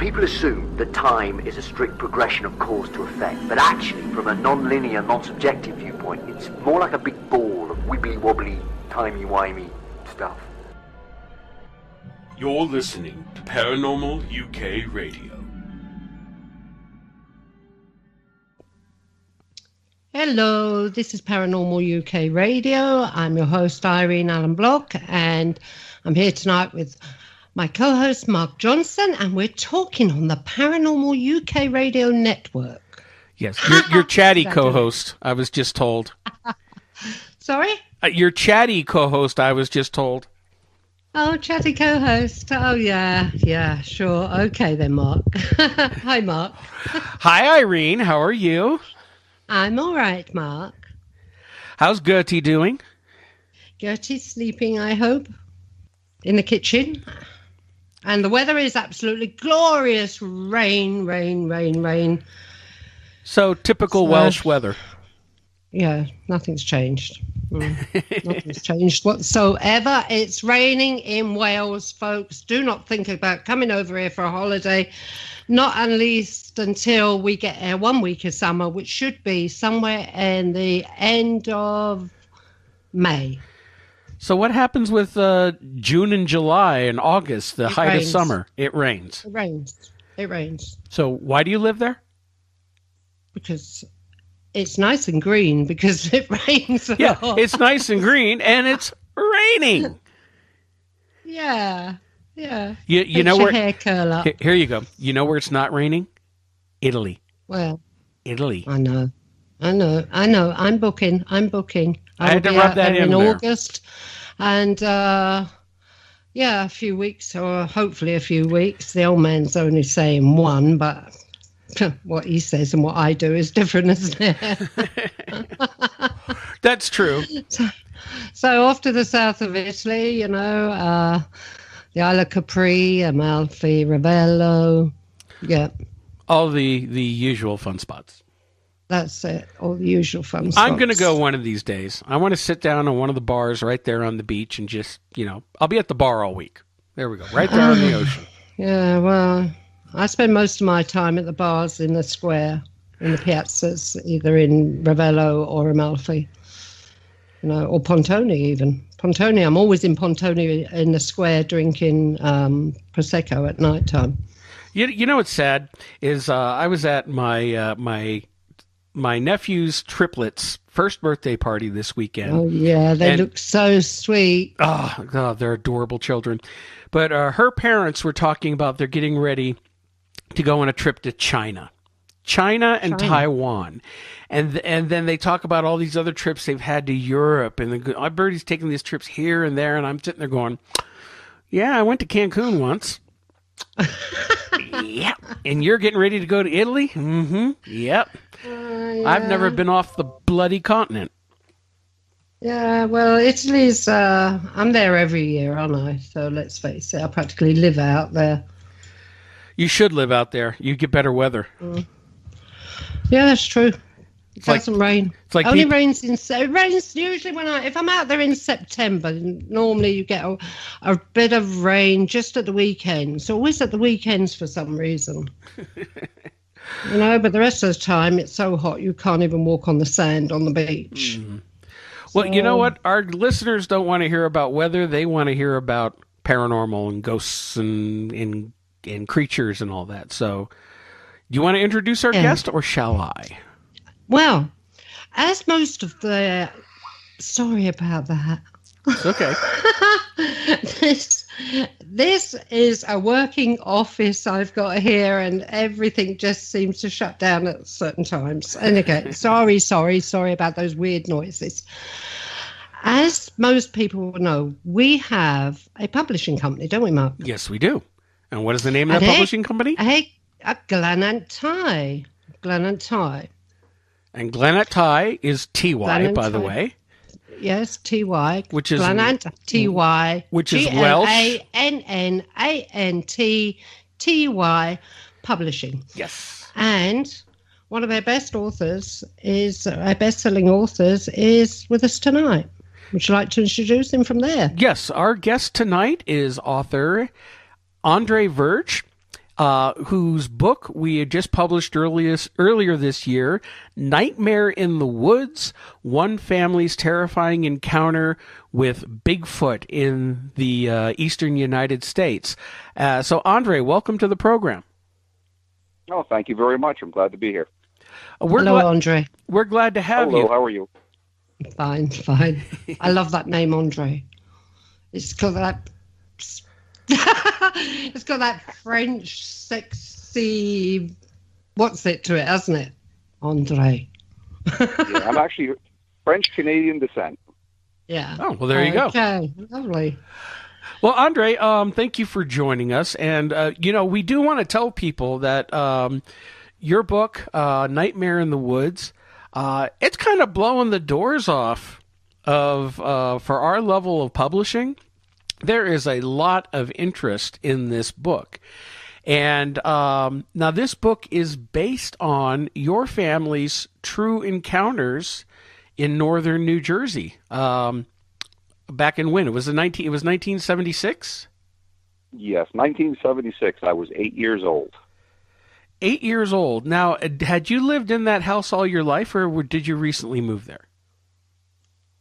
People assume that time is a strict progression of cause to effect, but actually, from a non-linear, non-subjective viewpoint, it's more like a big ball of wibbly-wobbly, timey-wimey stuff. You're listening to Paranormal UK Radio. Hello, this is Paranormal UK Radio. I'm your host, Irene and Mark, and I'm here tonight with my co-host, Mark Johnson, and we're talking on the Paranormal UK Radio Network. Yes, your chatty co-host, I was just told. Sorry? Your chatty co-host, I was just told. Oh, chatty co-host. Oh, yeah, sure. Okay then, Mark. Hi, Mark. Hi, Irene. How are you? I'm all right, Mark. How's Gertie doing? Gertie's sleeping, I hope, in the kitchen. And the weather is absolutely glorious. Rain, rain, rain, rain. So, typical Welsh weather. Yeah, nothing's changed. Nothing's changed whatsoever. It's raining in Wales, folks. Do not think about coming over here for a holiday. Not at least until we get 1 week of summer, which should be somewhere in the end of May. So what happens with June and July and August, the height of summer? It rains. It rains. So why do you live there? Because it's nice and green, because it rains a lot. It's nice and green, and it's raining. Yeah. You know where hair curl up. Here you go. You know where it's not raining? Italy. Well, Italy. I know. I'm booking. I had to rub that in there. August, and a few weeks, or hopefully a few weeks. The old man's only saying one, but what he says and what I do is different, isn't it? That's true. So off to the south of Italy, the Isle of Capri, Amalfi, Ravello, all the usual fun spots. That's it, all the usual fun spots. I'm going to go one of these days. I want to sit down on one of the bars right there on the beach and just, I'll be at the bar all week. There we go, right there on the ocean. Yeah, well, I spend most of my time at the bars in the square, in the piazzas, either in Ravello or Amalfi, or Pontoni even. Pontoni, I'm always in Pontoni in the square drinking Prosecco at night time. You know what's sad is I was at my my nephew's triplets' first birthday party this weekend. Oh, yeah, they look so sweet. Oh, God, they're adorable children. But her parents were talking about they're getting ready to go on a trip to China and Taiwan. And then they talk about all these other trips they've had to Europe. And our birdie's taking these trips here and there. And I'm sitting there going, yeah, I went to Cancun once. Yep. And you're getting ready to go to Italy? Mm-hmm. Yep. Yeah. I've never been off the bloody continent. Yeah, well, Italy's, I'm there every year, aren't I? So let's face it, I practically live out there. You should live out there. You get better weather. Yeah, that's true. It doesn't rain. It's like it rains usually if I'm out there in September. Normally you get a bit of rain just at the weekends. Always at the weekends for some reason. But the rest of the time it's so hot you can't even walk on the sand on the beach. Mm. Well, you know what? Our listeners don't want to hear about weather. They want to hear about paranormal and ghosts and creatures and all that. So, do you want to introduce our guest, or shall I? Well, as most of the... Sorry about that. It's okay. This is a working office I've got here, and everything just seems to shut down at certain times. And again, sorry about those weird noises. As most people know, we have a publishing company, don't we, Mark? Yes, we do. And what is the name of that publishing company? Glenant Tie. And Glenant Tie is T-Y, by the way. Yes, T-Y. Which is Glenant, T-Y. Which is Welsh. Glananty Publishing. Yes. And one of our best-selling authors is with us tonight. Would you like to introduce him from there? Yes, our guest tonight is author Andre Verge. whose book we had just published earlier this year, Nightmare in the Woods, One Family's Terrifying Encounter with Bigfoot in the eastern United States. So, Andre, welcome to the program. Oh, thank you very much. I'm glad to be here. Hello, Andre. We're glad to have you. Hello, how are you? Fine. I love that name, Andre. It's got that... it's got that French, sexy... What's it to it, hasn't it? Andre. Yeah, I'm actually French-Canadian descent. Yeah. Oh, well, there you go. Okay, lovely. Well, Andre, thank you for joining us. And, we do want to tell people that your book, Nightmare in the Woods, it's kind of blowing the doors off of for our level of publishing. There is a lot of interest in this book. And now this book is based on your family's true encounters in northern New Jersey. Back in when? It was 1976? Yes, 1976. I was 8 years old. 8 years old. Now, had you lived in that house all your life, or did you recently move there?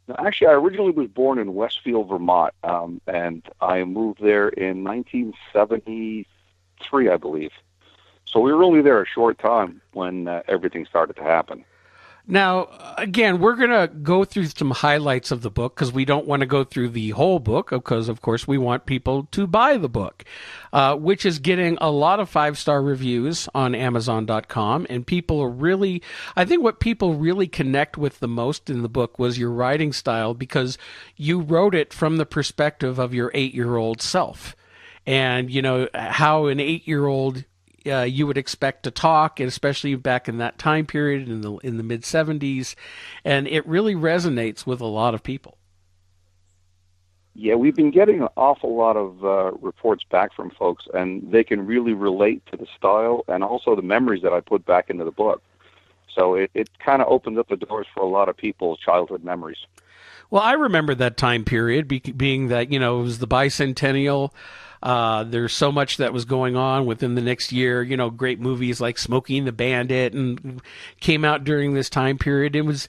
Now, actually, I originally was born in Westfield, Vermont, and I moved there in 1973, I believe. So we were only there a short time when everything started to happen. Now, again, we're going to go through some highlights of the book because we don't want to go through the whole book because, of course, we want people to buy the book, which is getting a lot of 5-star reviews on Amazon.com. And people are really, I think what people really connect with the most in the book was your writing style because you wrote it from the perspective of your 8-year-old self. And, how an 8-year-old you would expect to talk, and especially back in that time period in the mid 70s, and it really resonates with a lot of people. Yeah, we've been getting an awful lot of reports back from folks, and they can really relate to the style and also the memories that I put back into the book. So it kind of opened up the doors for a lot of people's childhood memories. Well, I remember that time period being that, it was the bicentennial. There's so much that was going on within the next year, great movies like Smokey and the Bandit and came out during this time period. It was,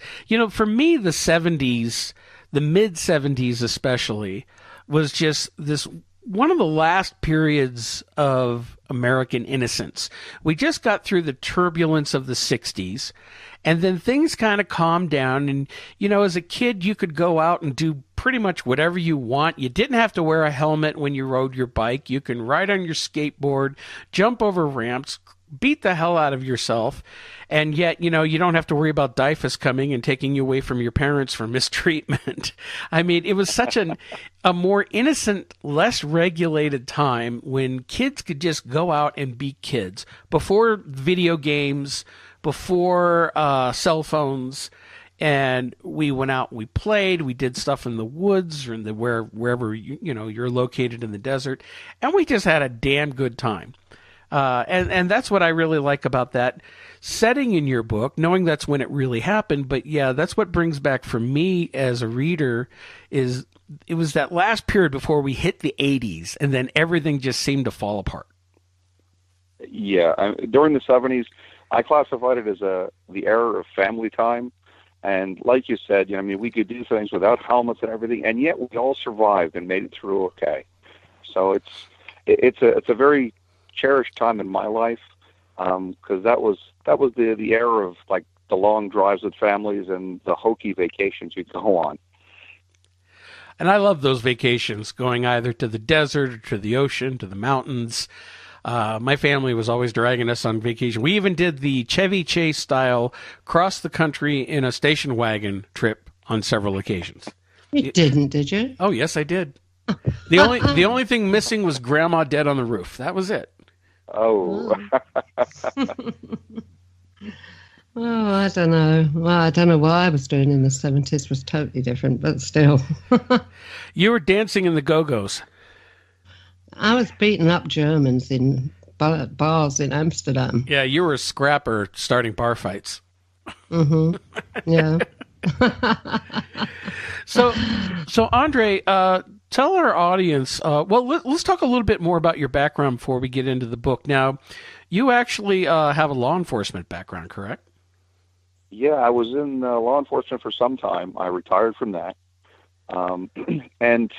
for me, the 70s, the mid 70s especially, was just this one of the last periods of American innocence. We just got through the turbulence of the 60s. And then things kind of calmed down. And, as a kid, you could go out and do pretty much whatever you want. You didn't have to wear a helmet when you rode your bike. You can ride on your skateboard, jump over ramps, beat the hell out of yourself. And yet, you don't have to worry about DIFUS coming and taking you away from your parents for mistreatment. I mean, it was such a more innocent, less regulated time when kids could just go out and be kids before video games, before cell phones, and we went out and we played. We did stuff in the woods or in wherever you're located in the desert, and we just had a damn good time. And that's what I really like about that setting in your book, knowing that's when it really happened. But yeah, that's what brings back for me as a reader is it was that last period before we hit the 80s, and then everything just seemed to fall apart. Yeah, during the 70s. I classified it as the era of family time, and like you said, we could do things without helmets and everything, and yet we all survived and made it through okay. So it's a very cherished time in my life because that was the era of like the long drives with families and the hokey vacations you'd go on. And I love those vacations, going either to the desert or to the ocean, to the mountains. My family was always dragging us on vacation. We even did the Chevy Chase style cross the country in a station wagon trip on several occasions. You didn't, did you? Oh, yes, I did. The only thing missing was Grandma dead on the roof. That was it. Oh. Oh, I don't know. Well, I don't know what I was doing in the 70s was totally different, but still. You were dancing in the Go-Go's. I was beating up Germans in bars in Amsterdam. Yeah, you were a scrapper starting bar fights. Mm-hmm. Yeah. So Andre, tell our audience, let's talk a little bit more about your background before we get into the book. Now, you actually have a law enforcement background, correct? Yeah, I was in law enforcement for some time. I retired from that. And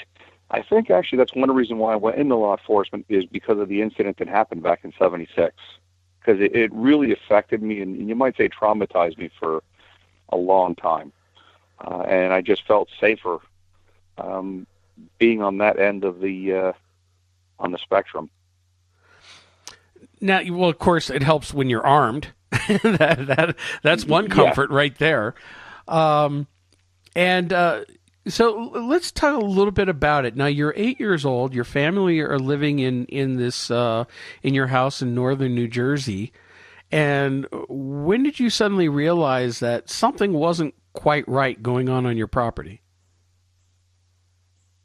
I think actually that's one reason why I went into law enforcement is because of the incident that happened back in '76. Because it really affected me, and you might say traumatized me for a long time. And I just felt safer being on that end of the on the spectrum. Now, well, of course, it helps when you're armed. That's one comfort right there. So let's talk a little bit about it. Now, you're 8 years old. Your family are living in this in your house in northern New Jersey. And when did you suddenly realize that something wasn't quite right going on your property?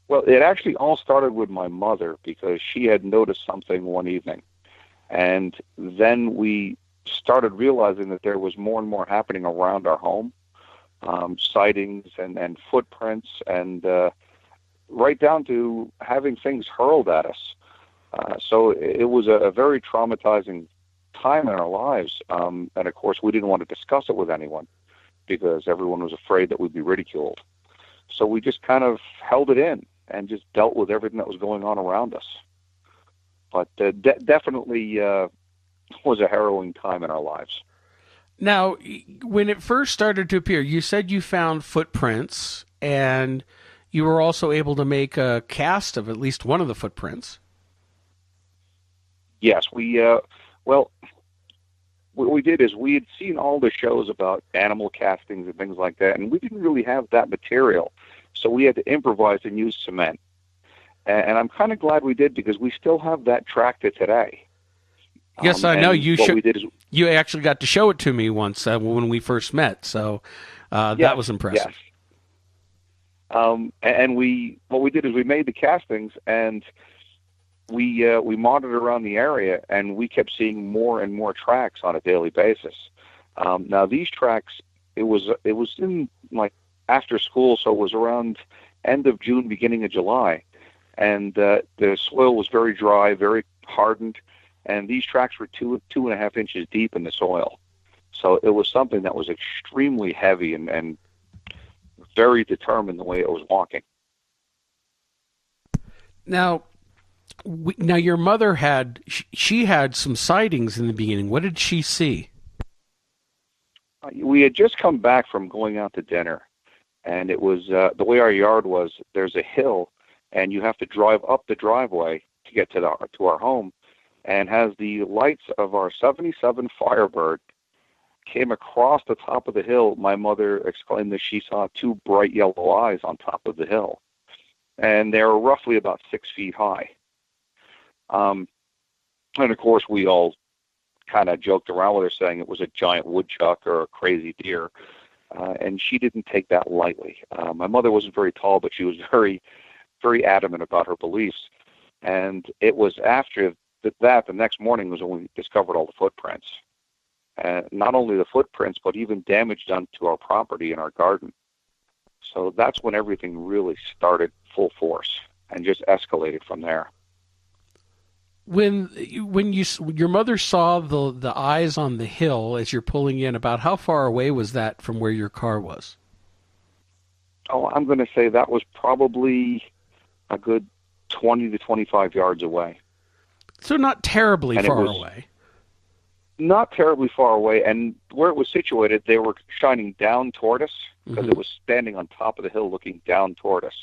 Well, it actually all started with my mother because she had noticed something one evening. And then we started realizing that there was more and more happening around our home, sightings and footprints, and right down to having things hurled at us. So it was a very traumatizing time in our lives. And, of course, we didn't want to discuss it with anyone because everyone was afraid that we'd be ridiculed. So we just kind of held it in and just dealt with everything that was going on around us. But definitely was a harrowing time in our lives. Now, when it first started to appear, you said you found footprints, and you were also able to make a cast of at least one of the footprints. Yes, what we did is we had seen all the shows about animal castings and things like that, and we didn't really have that material. So we had to improvise and use cement. And I'm kind of glad we did because we still have that track to today. Yes, I know. You actually got to show it to me once when we first met, so that was impressive. Yes. And what we did is we made the castings, and we monitored around the area, and we kept seeing more and more tracks on a daily basis. Now these tracks, it was in like after school, so it was around end of June, beginning of July. And the soil was very dry, very hardened, and these tracks were 2.5 inches deep in the soil. So it was something that was extremely heavy and very determined the way it was walking. Now your mother had some sightings in the beginning. What did she see? We had just come back from going out to dinner, and it was the way our yard was. There's a hill, and you have to drive up the driveway to get to our home, and as the lights of our 77 Firebird came across the top of the hill, my mother exclaimed that she saw two bright yellow eyes on top of the hill, and they were roughly about 6 feet high. And of course, we all kind of joked around with her saying it was a giant woodchuck or a crazy deer, and she didn't take that lightly. My mother wasn't very tall, but she was very very adamant about her beliefs. And it was after that, the next morning was when we discovered all the footprints. And not only the footprints, but even damage done to our property and our garden. So that's when everything really started full force and just escalated from there. When your mother saw the eyes on the hill as you're pulling in, about how far away was that from where your car was? Oh, I'm going to say that was probably a good 20 to 25 yards away. So not terribly far away. Not terribly far away, and where it was situated, they were shining down toward us because it was standing on top of the hill looking down toward us.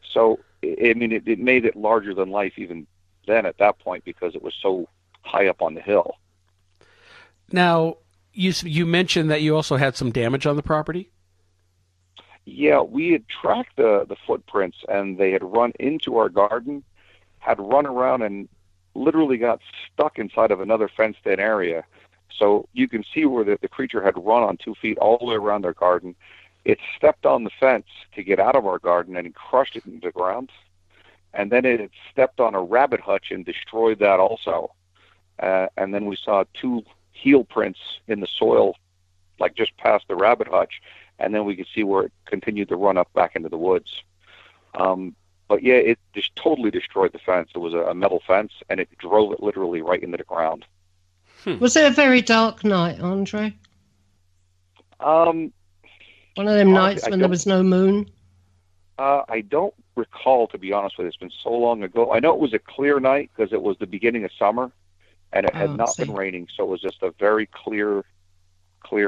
So, I mean, it made it larger than life even then at that point because it was so high up on the hill. Now, you mentioned that you also had some damage on the property? Yeah, we had tracked the footprints, and they had run into our garden, had run around, and literally got stuck inside of another fenced-in area. So you can see where the creature had run on 2 feet all the way around our garden. It stepped on the fence to get out of our garden and crushed it into the ground. And then it had stepped on a rabbit hutch and destroyed that also. And then we saw 2 heel prints in the soil, like just past the rabbit hutch. And then we could see where it continued to run up back into the woods. But yeah, it just totally destroyed the fence. It was a metal fence, and it drove it literally right into the ground. Was it a very dark night, Andre? Um, One of them nights when there was no moon? I don't recall, to be honest with you. It's been so long ago. I know it was a clear night because it was the beginning of summer, and it had not been raining, so it was just a very clear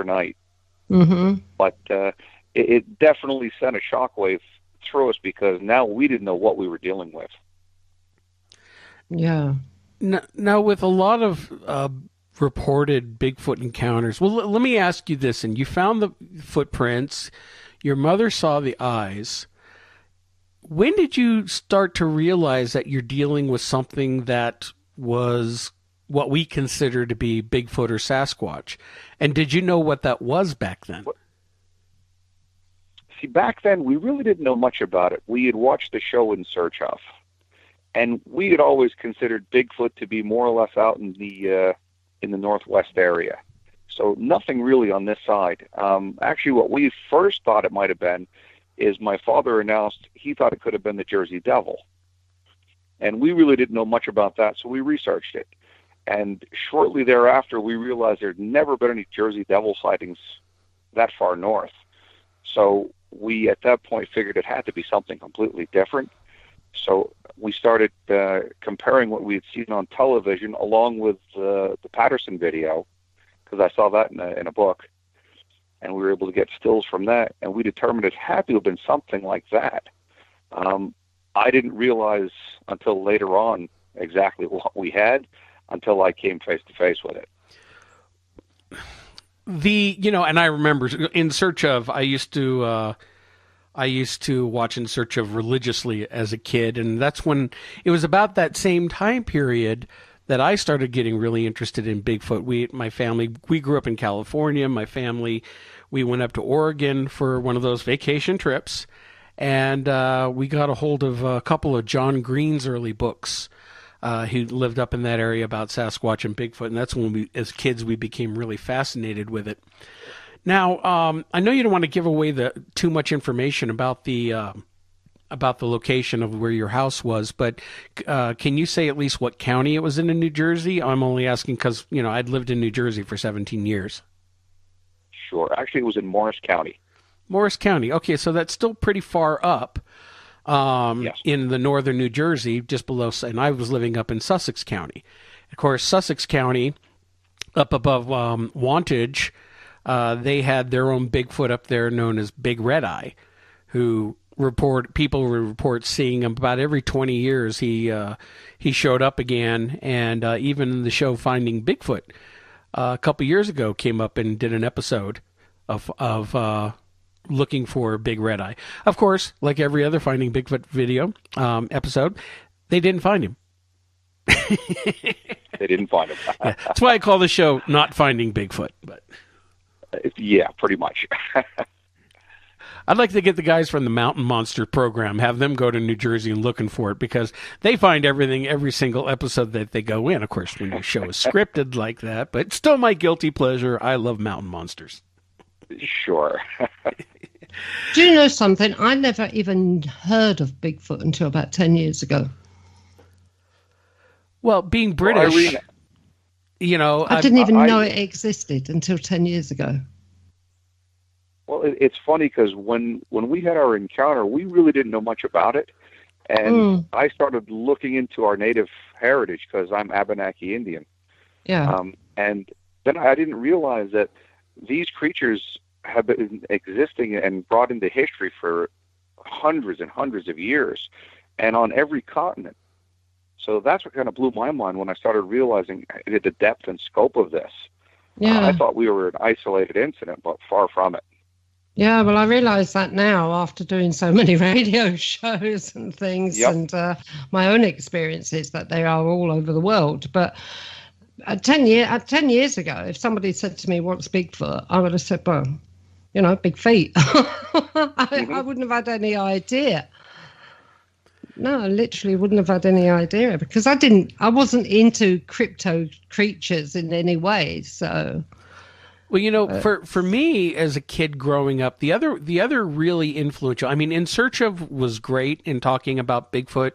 night. Mm-hmm. But it definitely sent a shockwave through us because now we didn't know what we were dealing with. Yeah. Now, with a lot of reported Bigfoot encounters, well, let me ask you this. And you found the footprints. Your mother saw the eyes. When did you start to realize that you're dealing with something that was what we consider to be Bigfoot or Sasquatch? And did you know what that was back then? See, back then, we really didn't know much about it. We had watched the show In Search Of, and we had always considered Bigfoot to be more or less out in the Northwest area. So nothing really on this side. Actually, what we first thought it might have been is my father announced he thought it could have been the Jersey Devil. And we really didn't know much about that, so we researched it. And shortly thereafter, we realized there'd never been any Jersey Devil sightings that far north. So we, at that point, figured it had to be something completely different. So we started comparing what we had seen on television along with the Patterson video, because I saw that in a book, and we were able to get stills from that, and we determined it had to have been something like that. I didn't realize until later on exactly what we had until I came face to face with it. And I remember In Search Of, I used to watch In Search Of religiously as a kid, and that's when it was about that same time period that I started getting really interested in Bigfoot. My family, we grew up in California. My family, we went up to Oregon for one of those vacation trips, and we got a hold of a couple of John Green's early books. He lived up in that area about Sasquatch and Bigfoot, and that's when as kids, we became really fascinated with it. Now, I know you don't want to give away too much information about the location of where your house was, but can you say at least what county it was in New Jersey? I'm only asking because, I'd lived in New Jersey for 17 years. Sure. Actually, it was in Morris County. Morris County. Okay, so that's still pretty far up yes. in the northern New Jersey, just below, and I was living up in Sussex County. Of course, Sussex County, up above Wantage, they had their own Bigfoot up there known as Big Red Eye, who people report seeing him about every 20 years. He showed up again, and even the show Finding Bigfoot a couple years ago came up and did an episode of looking for Big Red Eye. Of course, like every other Finding Bigfoot video episode, they didn't find him. They didn't find him. Yeah, that's why I call the show Not Finding Bigfoot. But yeah, pretty much. I'd like to get the guys from the Mountain Monster program, have them go to New Jersey and looking for it, because they find everything every single episode that they go in. Of course, when your show is scripted like that, but still my guilty pleasure. I love Mountain Monsters. Sure. Do you know something? I never even heard of Bigfoot until about 10 years ago. Well, being British, I didn't even know it existed until 10 years ago. Well, it's funny because when we had our encounter, we really didn't know much about it. And I started looking into our native heritage because I'm Abenaki Indian. Yeah. And then I didn't realize that these creatures have been existing and brought into history for hundreds and hundreds of years, and on every continent. So that's what kind of blew my mind when I started realizing the depth and scope of this. Yeah. I thought we were an isolated incident, but far from it. Yeah, well, I realise that now after doing so many radio shows and things, Yep. and my own experiences, that they are all over the world. But 10 years ago, if somebody said to me, "What's Bigfoot?" I would have said, "Well, big feet." I wouldn't have had any idea. No, I literally wouldn't have had any idea because I wasn't into crypto creatures in any way. So, Well, for me as a kid growing up, the other really influential. I mean, In Search of was great in talking about Bigfoot,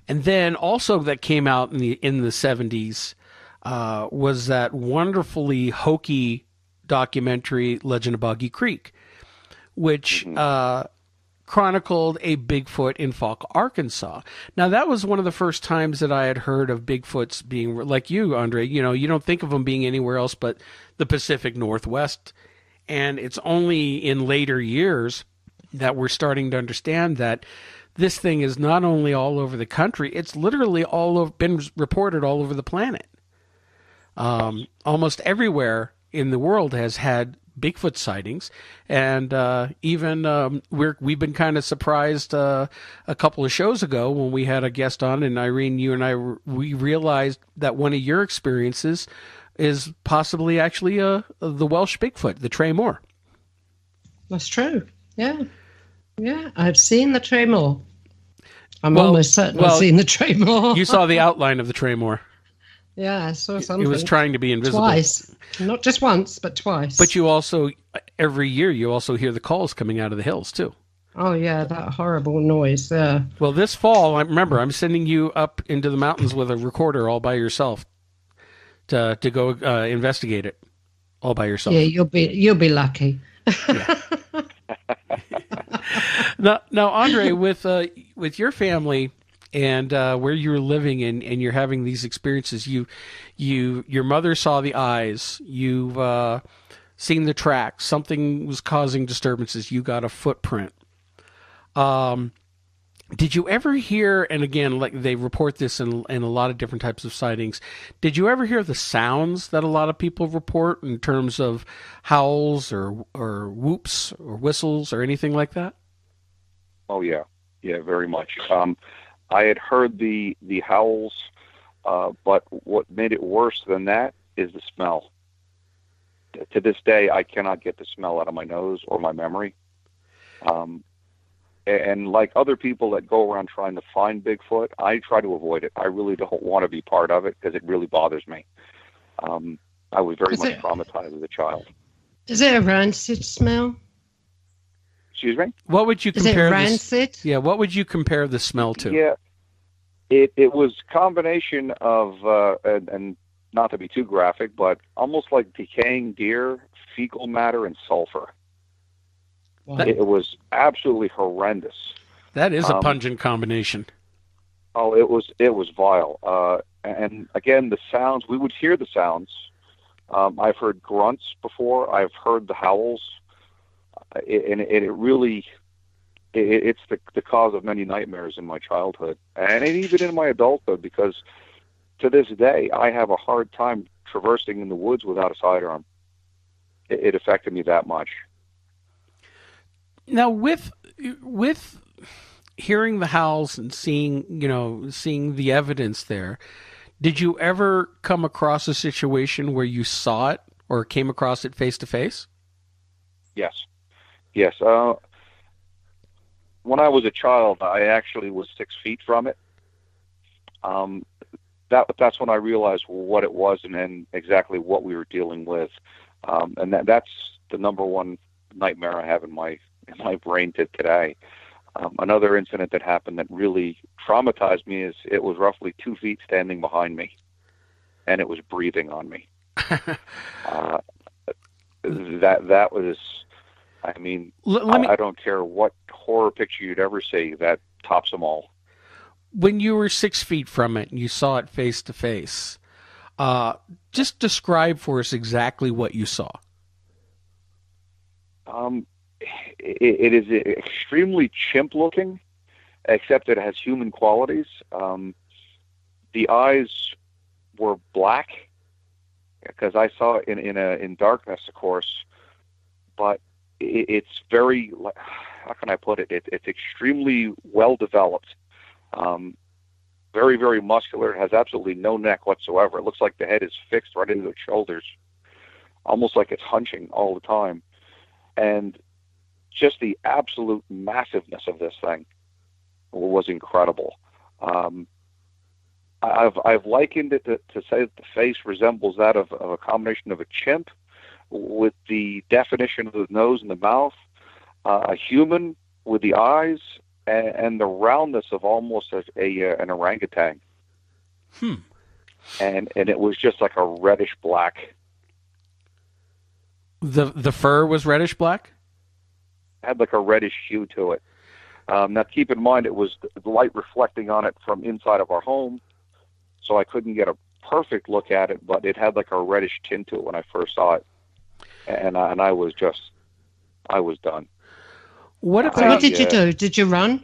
and then also that came out in the 70s was that wonderfully hokey documentary Legend of Boggy Creek, which chronicled a Bigfoot in Falk, Arkansas. Now, that was one of the first times that I had heard of Bigfoots being, like you, Andre, you don't think of them being anywhere else but the Pacific Northwest. And it's only in later years that we're starting to understand that this thing is not only all over the country, it's literally been reported all over the planet. Almost everywhere in the world has had Bigfoot sightings, and even we've been kind of surprised a couple of shows ago when we had a guest on, and Irene, you and we realized that one of your experiences is possibly actually the Welsh Bigfoot, the Trey Moore. That's true. Yeah, I've seen the Trey Moore. I'm almost certain I've seen the Trey Moore. You saw the outline of the Trey Moore. Yeah, I saw something. It was trying to be invisible. Twice. Not just once, but twice. But you also, every year, you also hear the calls coming out of the hills, too. Oh, yeah, that horrible noise, yeah. Well, this fall, remember, I'm sending you up into the mountains with a recorder all by yourself to go investigate it all by yourself. Yeah, you'll be lucky. Yeah. Now, Andre, with your family and where you're living and you're having these experiences, your mother saw the eyes, you've seen the tracks, something was causing disturbances, you got a footprint. Did you ever hear, and again, like they report this in a lot of different types of sightings, did you ever hear the sounds that a lot of people report in terms of howls or whoops or whistles or anything like that? Oh, yeah. Yeah, very much. I had heard the howls, but what made it worse than that is the smell. To this day, I cannot get the smell out of my nose or my memory. And like other people that go around trying to find Bigfoot, I try to avoid it. I really don't want to be part of it because it really bothers me. I was very much traumatized as a child. Is it a rancid smell? Excuse me? What would you compare? Is it rancid? Yeah, what would you compare the smell to? Yeah, it was a combination of, and not to be too graphic, but almost like decaying deer, fecal matter, and sulfur. Wow. It was absolutely horrendous. That is a pungent combination. Oh, it was vile. And again, the sounds, we would hear the sounds. I've heard grunts before. I've heard the howls. And it really, it's the cause of many nightmares in my childhood and even in my adulthood, because to this day, I have a hard time traversing in the woods without a sidearm. It affected me that much. Now, with hearing the howls and seeing the evidence there, did you ever come across a situation where you saw it or came across it face to face? Yes. When I was a child, I actually was 6 feet from it. That's when I realized what it was and exactly what we were dealing with. And that's the number one nightmare I have in my brain today. Another incident that happened that really traumatized me is it was roughly 2 feet standing behind me, and it was breathing on me. That was, I mean, I don't care what horror picture you'd ever see, that tops them all. When you were 6 feet from it and you saw it face to face, just describe for us exactly what you saw. It is extremely chimp-looking, except it has human qualities. The eyes were black because I saw it in darkness, of course. But it's very, how can I put it? It's extremely well developed, very, very muscular. It has absolutely no neck whatsoever. It looks like the head is fixed right into the shoulders, almost like it's hunching all the time. And just the absolute massiveness of this thing was incredible. I've likened it to say that the face resembles that of a combination of a chimp, with the definition of the nose and the mouth, a human with the eyes, and the roundness of almost an orangutan. And it was just like a reddish black. The fur was reddish black? Had like a reddish hue to it. Now keep in mind, it was the light reflecting on it from inside of our home, so I couldn't get a perfect look at it, but it had like a reddish tint to it when I first saw it. And I was done. What did you do? Did you run?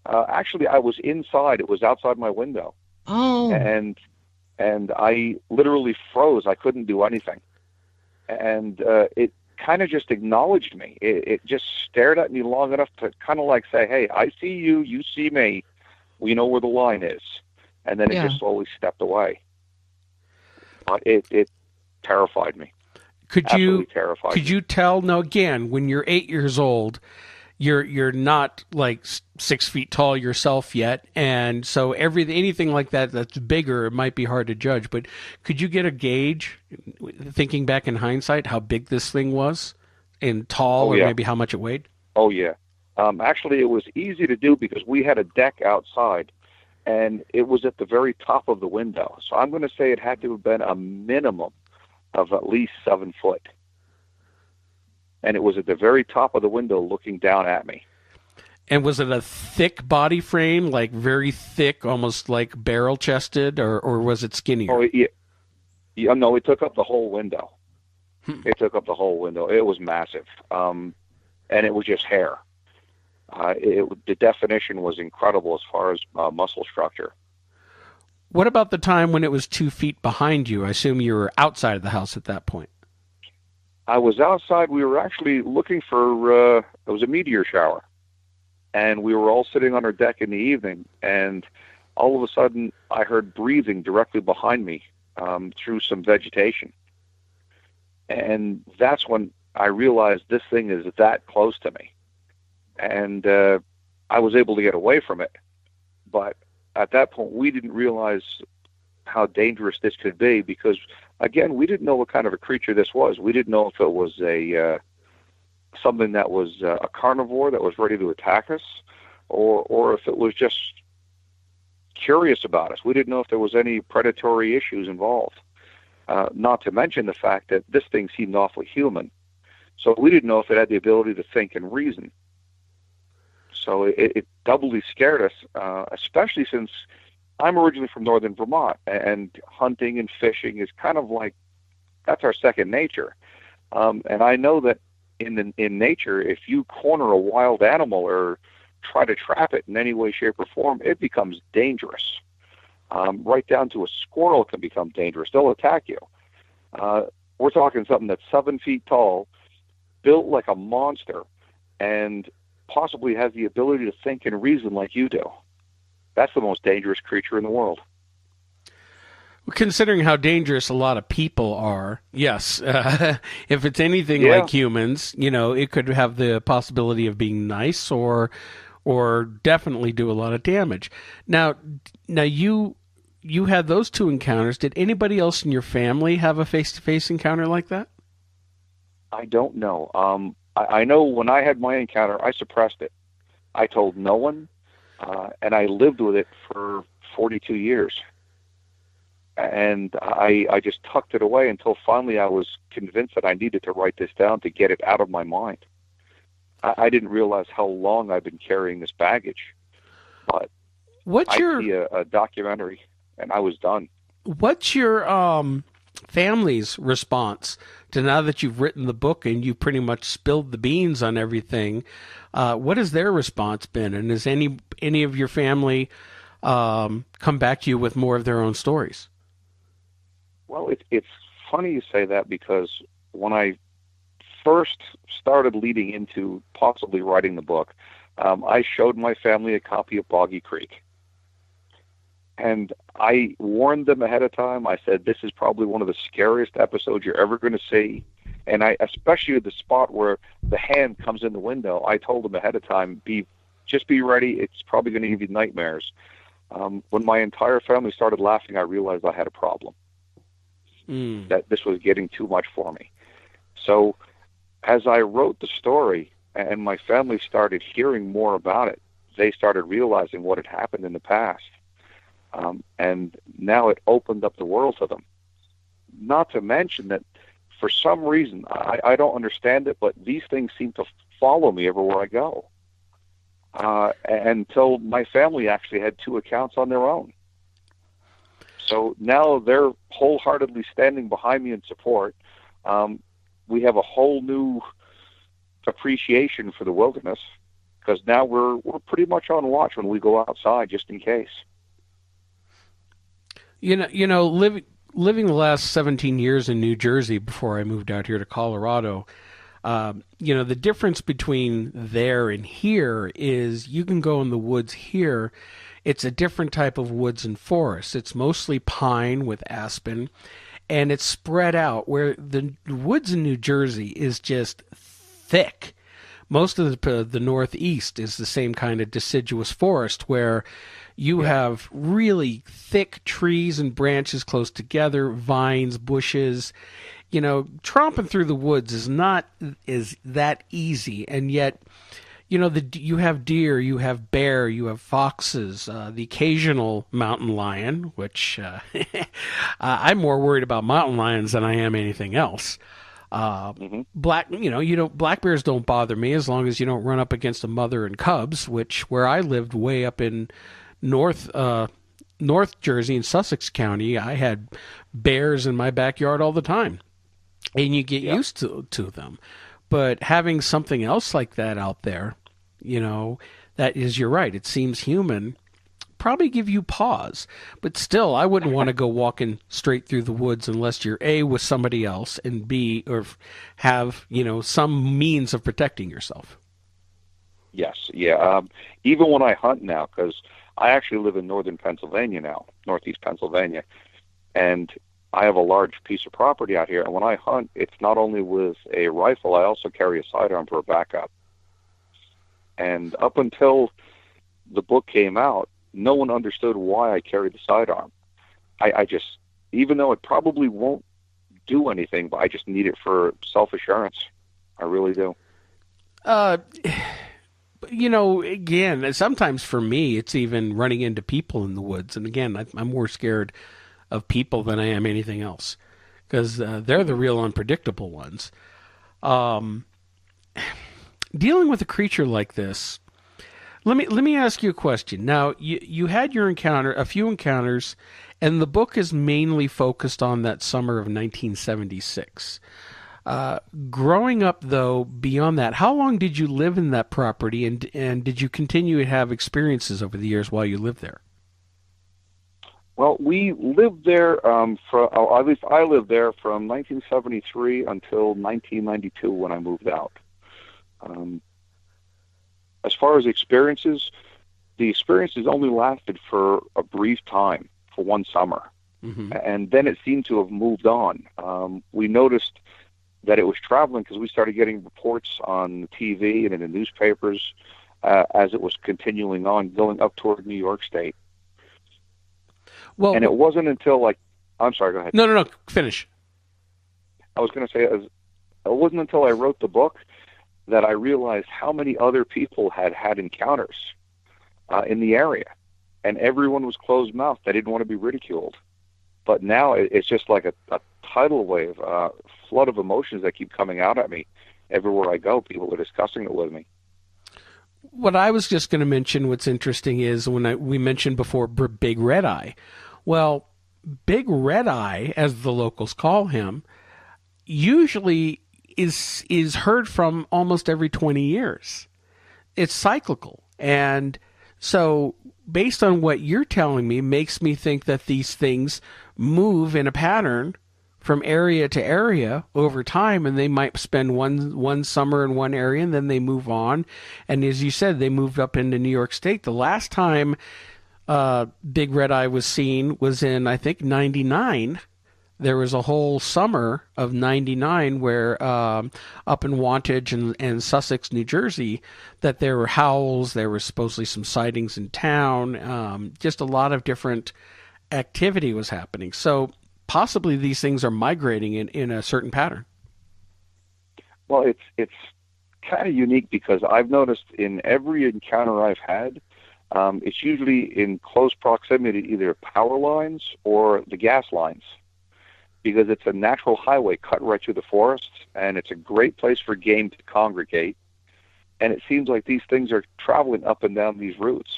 Actually, I was inside. It was outside my window. Oh. And I literally froze. I couldn't do anything. And it kind of just acknowledged me. It just stared at me long enough to kind of like say, hey, I see you, you see me. We know where the line is. And then it just slowly stepped away. But it terrified me. Could you tell? Now, again, when you're 8 years old, you're not like 6 feet tall yourself yet, and so anything like that's bigger, it might be hard to judge. But could you get a gauge, thinking back in hindsight, how big this thing was, and tall, or maybe how much it weighed? Oh yeah. Actually, it was easy to do because we had a deck outside, and it was at the very top of the window. So I'm going to say it had to have been a minimum of at least 7 foot. And it was at the very top of the window looking down at me. And was it a thick body frame, like very thick, almost like barrel-chested, or was it skinnier? Oh, yeah. No, it took up the whole window. It took up the whole window. It was massive. And it was just hair. The definition was incredible as far as muscle structure. What about the time when it was 2 feet behind you? I assume you were outside of the house at that point. I was outside. We were actually looking for, it was a meteor shower. And we were all sitting on our deck in the evening. And all of a sudden, I heard breathing directly behind me through some vegetation. And that's when I realized this thing is that close to me. And I was able to get away from it. But at that point, we didn't realize how dangerous this could be because, again, we didn't know what kind of a creature this was. We didn't know if it was something that was a carnivore that was ready to attack us, or if it was just curious about us. We didn't know if there was any predatory issues involved. Not to mention the fact that this thing seemed awfully human. So we didn't know if it had the ability to think and reason. So it doubly scared us, especially since I'm originally from northern Vermont, and hunting and fishing is kind of like, that's our second nature. And I know that in nature, if you corner a wild animal or try to trap it in any way, shape, or form, it becomes dangerous. Right down to a squirrel can become dangerous. They'll attack you. We're talking something that's 7 feet tall, built like a monster, and possibly has the ability to think and reason like you do. That's the most dangerous creature in the world. Considering how dangerous a lot of people are, yes. If it's anything like humans, it could have the possibility of being nice or definitely do a lot of damage. Now you had those two encounters. Did anybody else in your family have a face-to-face encounter like that? I don't know. I know when I had my encounter, I suppressed it. I told no one, and I lived with it for 42 years. And I just tucked it away until finally I was convinced that I needed to write this down to get it out of my mind. I didn't realize how long I've been carrying this baggage. But I see a documentary, and I was done. What's your family's response to, now that you've written the book and you pretty much spilled the beans on everything? What has their response been? And has any of your family come back to you with more of their own stories? Well, it's funny you say that, because when I first started leading into possibly writing the book, I showed my family a copy of Boggy Creek. And I warned them ahead of time. I said, this is probably one of the scariest episodes you're ever going to see. And especially the spot where the hand comes in the window, I told them ahead of time, just be ready. It's probably going to give you nightmares. When my entire family started laughing, I realized I had a problem. That this was getting too much for me. So as I wrote the story and my family started hearing more about it, they started realizing what had happened in the past. And now it opened up the world to them. Not to mention that for some reason, I don't understand it, but these things seem to follow me everywhere I go. Until my family actually had 2 accounts on their own. So now they're wholeheartedly standing behind me in support. We have a whole new appreciation for the wilderness because now we're pretty much on watch when we go outside, just in case. Living the last 17 years in New Jersey before I moved out here to Colorado, the difference between there and here is you can go in the woods here. It's a different type of woods and forest. It's mostly pine with aspen, and it's spread out, where the woods in New Jersey is just thick. Most of the Northeast is the same kind of deciduous forest where you have really thick trees and branches close together, vines, bushes. Tromping through the woods is not that easy, and yet, you have deer, you have bear, you have foxes, the occasional mountain lion, which I'm more worried about mountain lions than I am anything else. Black bears don't bother me as long as you don't run up against a mother and cubs, which where I lived way up in North Jersey in Sussex County, I had bears in my backyard all the time. And you get used to them. But having something else like that out there, that is, you're right, it seems human, probably give you pause. But still, I wouldn't want to go walking straight through the woods unless you're A, with somebody else, and B, or have, some means of protecting yourself. Yes, yeah. Even when I hunt now, because I actually live in northern Pennsylvania now, northeast Pennsylvania, and I have a large piece of property out here, and when I hunt, it's not only with a rifle, I also carry a sidearm for a backup. And up until the book came out, no one understood why I carried the sidearm. I just, even though it probably won't do anything, but I just need it for self-assurance. I really do. Again, sometimes for me, it's even running into people in the woods. And again, I'm more scared of people than I am anything else, because they're the real unpredictable ones. Dealing with a creature like this, let me ask you a question. Now, you had a few encounters, and the book is mainly focused on that summer of 1976. Growing up, though, beyond that, how long did you live in that property, and did you continue to have experiences over the years while you lived there? Well, we lived there at least I lived there from 1973 until 1992 when I moved out. As far as experiences, the experiences only lasted for a brief time, for one summer. Mm-hmm. And then it seemed to have moved on. We noticed that it was traveling because we started getting reports on TV and in the newspapers as it was continuing on, going up toward New York State. Well, and it wasn't until I'm sorry, go ahead. No, finish. I was going to say, it wasn't until I wrote the book that I realized how many other people had encounters in the area, and everyone was closed-mouthed. They didn't want to be ridiculed. But now it's just like a tidal wave, flood of emotions that keep coming out at me. Everywhere I go, people are discussing it with me. What I was just going to mention, what's interesting is we mentioned before Big Red Eye. Well, Big Red Eye, as the locals call him, usually is heard from almost every 20 years. It's cyclical. And so based on what you're telling me, makes me think that these things move in a pattern from area to area over time, and they might spend one summer in one area and then they move on. And as you said, they moved up into New York State. The last time Big Red Eye was seen was in, I think, 99. There was a whole summer of 99 where up in Wantage and Sussex, New Jersey, that there were howls, there were supposedly some sightings in town, just a lot of different activity was happening. So possibly these things are migrating in a certain pattern. Well, it's kind of unique because I've noticed in every encounter I've had, it's usually in close proximity to either power lines or the gas lines, because it's a natural highway cut right through the forest, and it's a great place for game to congregate. And it seems like these things are traveling up and down these routes.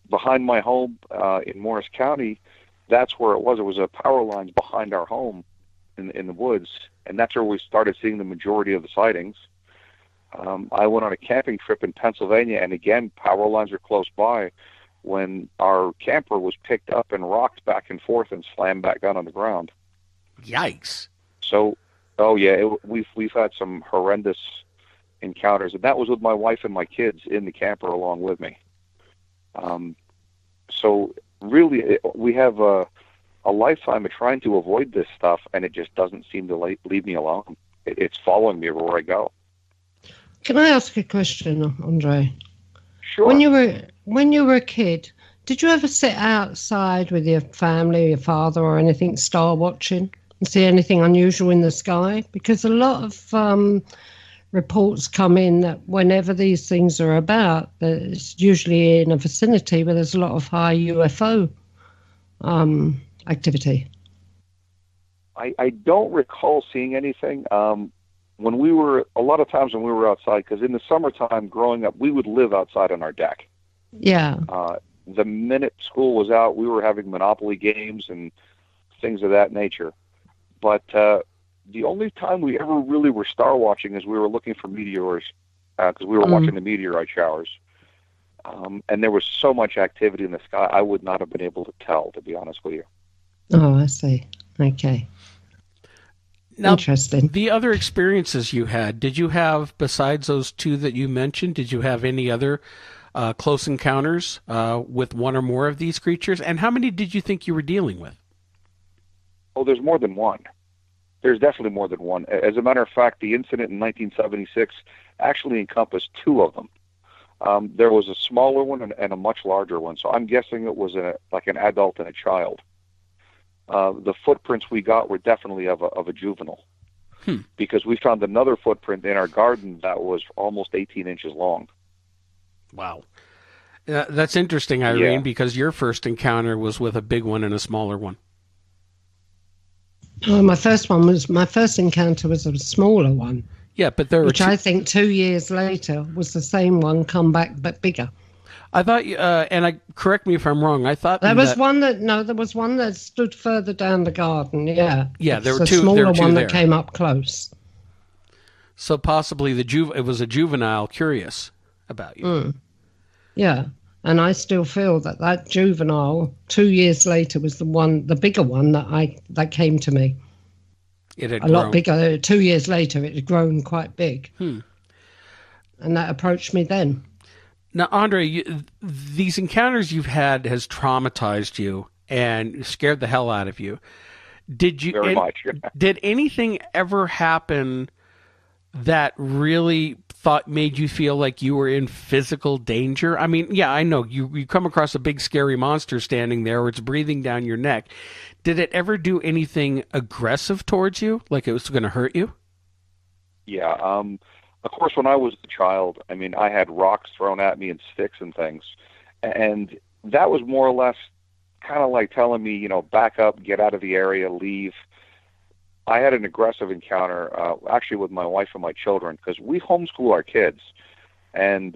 Behind my home in Morris County, that's where it was. It was a power lines behind our home in the woods, and that's where we started seeing the majority of the sightings. I went on a camping trip in Pennsylvania, and again, power lines are close by, when our camper was picked up and rocked back and forth and slammed back down on the ground. Yikes! So, oh yeah, we've had some horrendous encounters, and that was with my wife and my kids in the camper along with me. So really, we have a lifetime of trying to avoid this stuff, and it just doesn't seem to leave me alone. It's following me everywhere I go. Can I ask a question, Andre? Sure. When you were a kid, did you ever sit outside with your family, your father, or anything, star watching, and see anything unusual in the sky? Because a lot of reports come in that whenever these things are about, it's usually in a vicinity where there's a lot of high UFO activity. I don't recall seeing anything. A lot of times when we were outside, because in the summertime growing up, we would live outside on our deck. Yeah. The minute school was out, we were having Monopoly games and things of that nature. But the only time we ever really were star watching is we were looking for meteors, because we were watching the meteorite showers. And there was so much activity in the sky, I would not have been able to tell, to be honest with you. Oh, I see. Okay. Now, interesting. The other experiences you had, did you have, besides those two that you mentioned, did you have any other close encounters with one or more of these creatures? And how many did you think you were dealing with? Oh, there's more than one. There's definitely more than one. As a matter of fact, the incident in 1976 actually encompassed two of them. There was a smaller one and a much larger one, so I'm guessing it was like an adult and a child. The footprints we got were definitely of a juvenile, because we found another footprint in our garden that was almost 18 inches long. Wow. That's interesting, Irene, because your first encounter was with a big one and a smaller one. Oh, my first encounter was a smaller one. Yeah, but there were which I think 2 years later was the same one come back but bigger. I thought, correct me if I'm wrong. I thought there was one that stood further down the garden. Yeah, yeah, there were two. The smaller one that came up close. So possibly it was a juvenile curious about you. Yeah, and I still feel that juvenile 2 years later was the bigger one that came to me. It had grown. Lot bigger. 2 years later, it had grown quite big, and that approached me then. Now, Andre, these encounters you've had has traumatized you and scared the hell out of you. Did you? Very much. Did anything ever happen that really made you feel like you were in physical danger? I mean, yeah, I know you come across a big scary monster standing there, or it's breathing down your neck. Did it ever do anything aggressive towards you, like it was going to hurt you? Yeah. Of course, when I was a child, I mean, I had rocks thrown at me and sticks and things. And that was more or less kind of like telling me, back up, get out of the area, leave. I had an aggressive encounter, actually with my wife and my children, because we homeschool our kids. And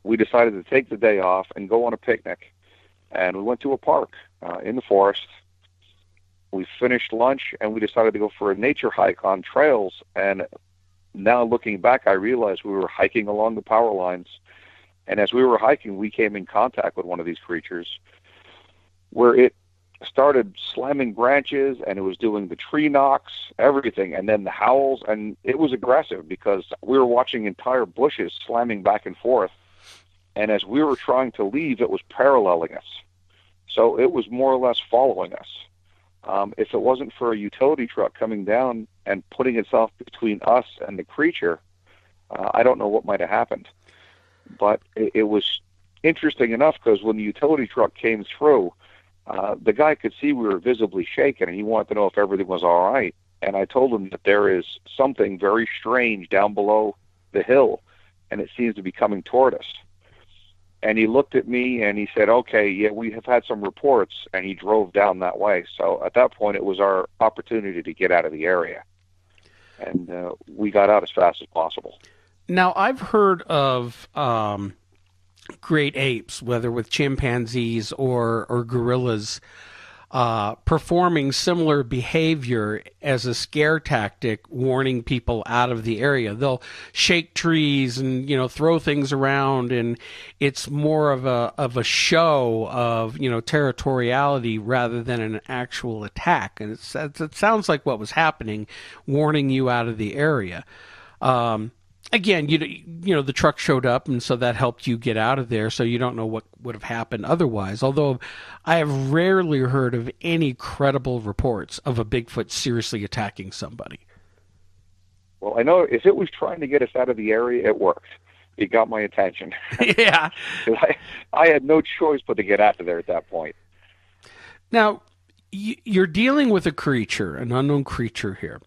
we decided to take the day off and go on a picnic. And we went to a park in the forest. We finished lunch, and we decided to go for a nature hike on trails. And now looking back, I realized we were hiking along the power lines. And as we were hiking, we came in contact with one of these creatures where it started slamming branches, and it was doing the tree knocks, everything, and then the howls. And it was aggressive because we were watching entire bushes slamming back and forth. And as we were trying to leave, it was paralleling us. So it was more or less following us. If it wasn't for a utility truck coming down and putting itself between us and the creature, I don't know what might have happened. But it was interesting enough because when the utility truck came through, the guy could see we were visibly shaken, and he wanted to know if everything was all right. and I told him that there is something very strange down below the hill, and it seems to be coming toward us. And he looked at me and he said, okay, yeah, we have had some reports, and he drove down that way. So at that point, it was our opportunity to get out of the area. And we got out as fast as possible. Now, I've heard of great apes, whether with chimpanzees or gorillas, performing similar behavior as a scare tactic, warning people out of the area. They'll shake trees and, throw things around, and it's more of a show of, territoriality rather than an actual attack. And it sounds like what was happening, warning you out of the area. Again, the truck showed up, and so that helped you get out of there, so you don't know what would have happened otherwise. Although I have rarely heard of any credible reports of a Bigfoot seriously attacking somebody. Well, I know if it was trying to get us out of the area, it worked. It got my attention. Yeah. I had no choice but to get out of there at that point. Now, you're dealing with a creature, an unknown creature here.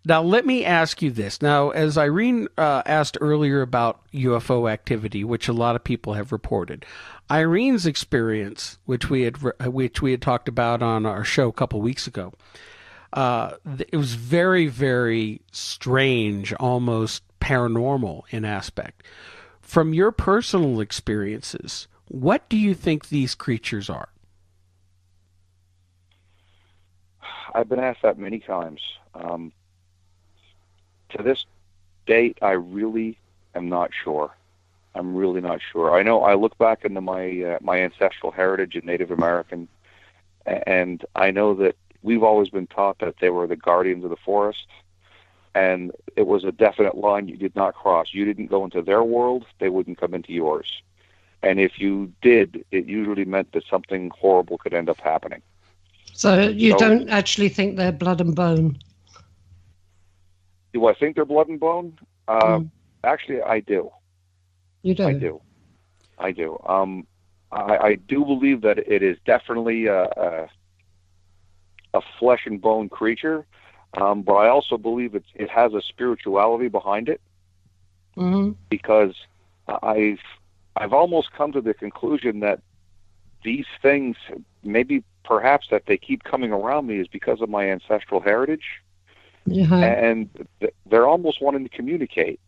Now, let me ask you this. Now, as Irene asked earlier about UFO activity, which a lot of people have reported, Irene's experience, which we had talked about on our show a couple weeks ago, it was very, very strange, almost paranormal in aspect. From your personal experiences, what do you think these creatures are? I've been asked that many times. To this date, I really am not sure. I'm really not sure. I know I look back into my my ancestral heritage in Native American, and I know that we've always been taught that they were the guardians of the forest, and it was a definite line you did not cross. You didn't go into their world, they wouldn't come into yours. And if you did, it usually meant that something horrible could end up happening. So you don't actually think they're blood and bone? Do I think they're blood and bone? Actually, I do. You do? I do. I do believe that it is definitely a flesh and bone creature, but I also believe it has a spirituality behind it. Mm-hmm. Because I've almost come to the conclusion that these things, maybe perhaps that they keep coming around me, is because of my ancestral heritage. Yeah. And they're almost wanting to communicate.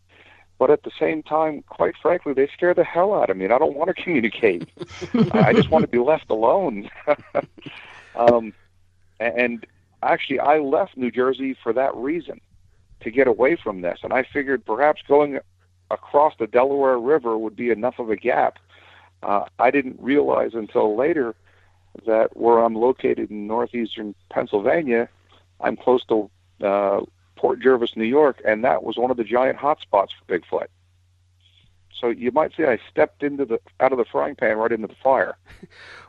But at the same time, quite frankly, they scare the hell out of me, and I don't want to communicate. I just want to be left alone. And actually, I left New Jersey for that reason, to get away from this. And I figured perhaps going across the Delaware River would be enough of a gap. I didn't realize until later that where I'm located in northeastern Pennsylvania, I'm close to Port Jervis, New York, and that was one of the giant hotspots for Bigfoot. So you might say I stepped out of the frying pan right into the fire.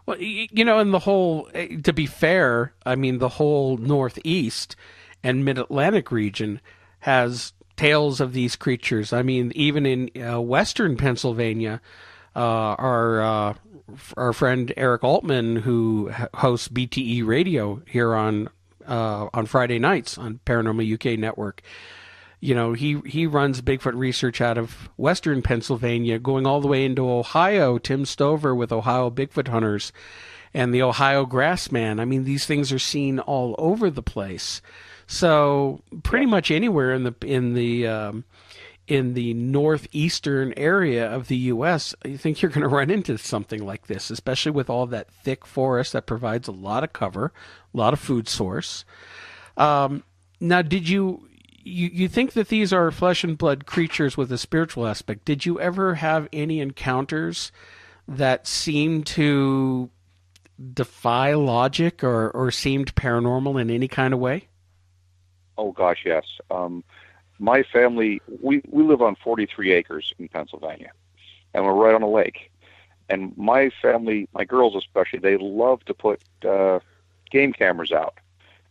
Well, and the whole, to be fair, I mean, the whole Northeast and Mid-Atlantic region has tales of these creatures. I mean, even in Western Pennsylvania, our friend Eric Altman, who hosts BTE Radio here on Friday nights on Paranormal UK Network. He runs Bigfoot research out of Western Pennsylvania, going all the way into Ohio. Tim Stover with Ohio Bigfoot Hunters and the Ohio Grassman. I mean, these things are seen all over the place. So pretty much anywhere in the northeastern area of the U.S., you think you're going to run into something like this, especially with all that thick forest that provides a lot of cover, a lot of food source. Now, did you think that these are flesh and blood creatures with a spiritual aspect? Did you ever have any encounters that seemed to defy logic or seemed paranormal in any kind of way? Oh, gosh, yes. My family, we live on 43 acres in Pennsylvania, and we're right on a lake. And my family, my girls especially, they love to put game cameras out.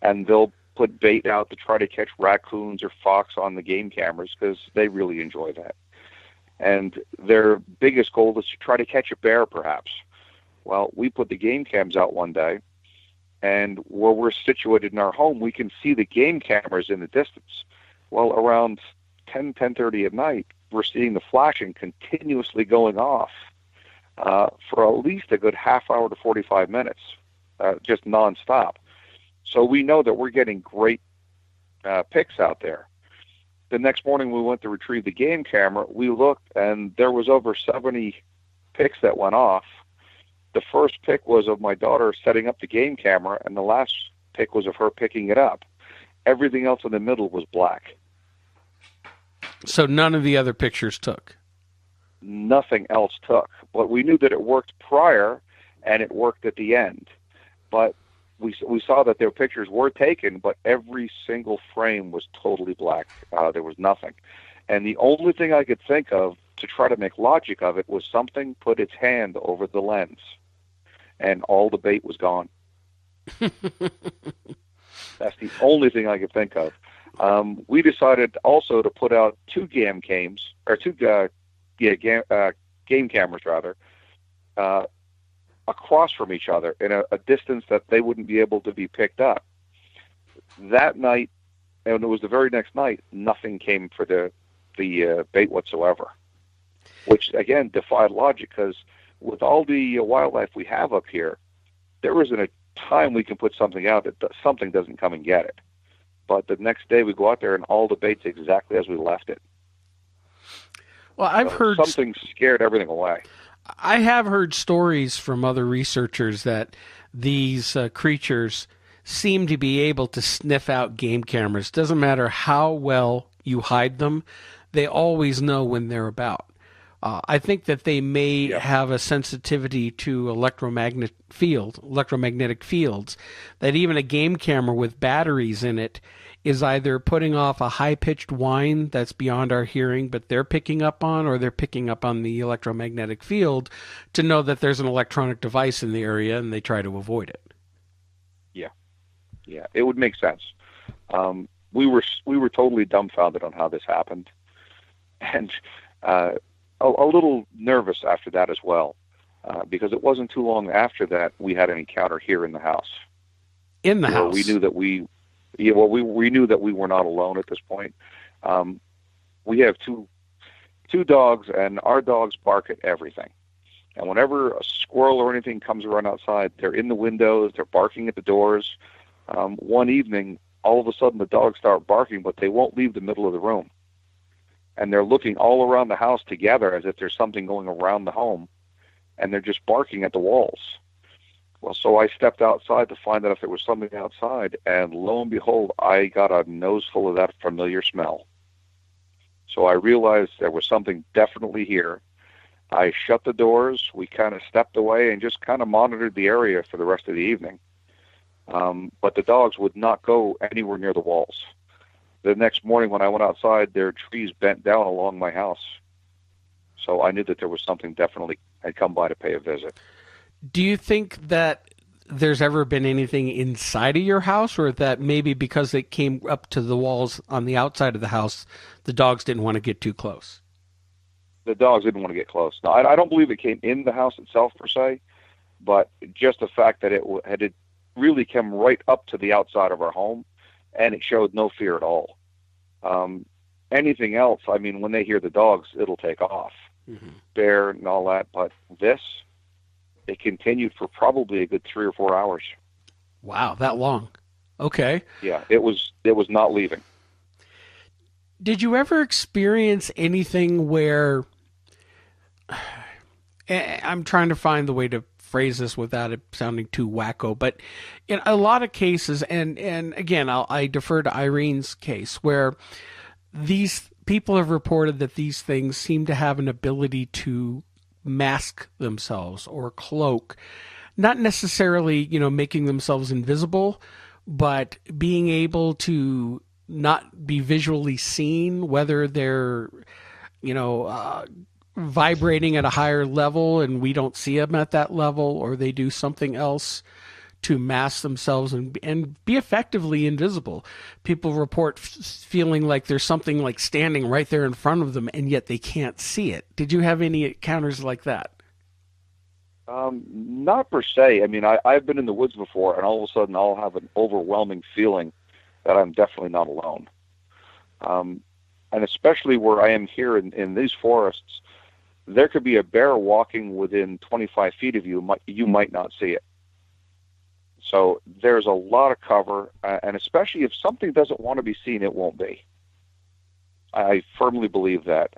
And they'll put bait out to try to catch raccoons or fox on the game cameras because they really enjoy that. And their biggest goal is to try to catch a bear, perhaps. Well, we put the game cams out one day, And where we're situated in our home, we can see the game cameras in the distance. Well, around 10:30 at night, we're seeing the flashing continuously going off for at least a good half hour to 45 minutes, just nonstop. So we know that we're getting great pics out there. The next morning we went to retrieve the game camera. We looked, and there was over 70 pics that went off. The first pic was of my daughter setting up the game camera, and the last pic was of her picking it up. Everything else in the middle was black. So none of the other pictures took? Nothing else took. But we knew that it worked prior, and it worked at the end. But we saw that their pictures were taken, but every single frame was totally black. There was nothing. And the only thing I could think of to try to make logic of it was something put its hand over the lens, and all the bait was gone. That's the only thing I could think of. We decided also to put out two game cameras, rather, across from each other in a distance that they wouldn't be able to be picked up. That night, and it was the very next night, nothing came for the bait whatsoever, which again defied logic, because with all the wildlife we have up here, there isn't a time we can put something out that something doesn't come and get it. But the next day we go out there and all the bait's exactly as we left it. Well, I've heard something scared everything away. I have heard stories from other researchers that these creatures seem to be able to sniff out game cameras. Doesn't matter how well you hide them, they always know when they're about. I think that they may have a sensitivity to electromagnetic fields, that even a game camera with batteries in it is either putting off a high-pitched whine that's beyond our hearing, but they're picking up on, or they're picking up on the electromagnetic field to know that there's an electronic device in the area, and they try to avoid it. Yeah, it would make sense. We were totally dumbfounded on how this happened, and a little nervous after that as well, because it wasn't too long after that we had an encounter here in the house. In the house, we knew that we knew that we were not alone at this point. We have two dogs, and our dogs bark at everything. And whenever a squirrel or anything comes around outside, they're in the windows, they're barking at the doors. One evening, all of a sudden the dogs start barking, but they won't leave the middle of the room. And they're looking all around the house together as if there's something going around the home, and they're just barking at the walls. Well, so I stepped outside to find out if there was something outside, and lo and behold, I got a nose full of that familiar smell. So I realized there was something definitely here. I shut the doors, we kind of stepped away, and just kind of monitored the area for the rest of the evening. But the dogs would not go anywhere near the walls. The next morning when I went outside, there were trees bent down along my house. So I knew that there was something definitely had come by to pay a visit. Do you think that there's ever been anything inside of your house, or that maybe because it came up to the walls on the outside of the house, the dogs didn't want to get too close? The dogs didn't want to get close. Now, I don't believe it came in the house itself per se, but just the fact that it really came right up to the outside of our home, and it showed no fear at all. Anything else, I mean, when they hear the dogs, it'll take off. Mm-hmm. Bear and all that, but this, it continued for probably a good 3 or 4 hours. Wow, that long. Okay. Yeah, it was not leaving. Did you ever experience anything where, I'm trying to find the way to phrase this without it sounding too wacko, but in a lot of cases, and again, I defer to Irene's case, where these people have reported that these things seem to have an ability to mask themselves or cloak, not necessarily, making themselves invisible, but being able to not be visually seen, whether they're, vibrating at a higher level and we don't see them at that level, or they do something else to mask themselves and be effectively invisible. People report feeling like there's something like standing right there in front of them, and yet they can't see it. Did you have any encounters like that? Not per se. I mean, I've been in the woods before, and all of a sudden I'll have an overwhelming feeling that I'm definitely not alone. And especially where I am here in these forests, there could be a bear walking within 25 feet of you. You might not see it. So there's a lot of cover, and especially if something doesn't want to be seen, it won't be. I firmly believe that.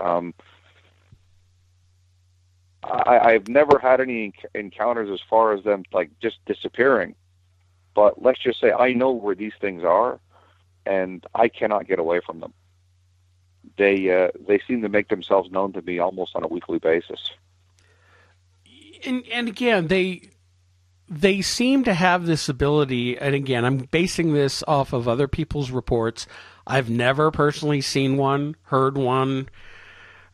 I've never had any encounters as far as them like just disappearing, but let's just say I know where these things are, and I cannot get away from them. They seem to make themselves known to me almost on a weekly basis. And again, they seem to have this ability, and again, I'm basing this off of other people's reports. I've never personally seen one, heard one.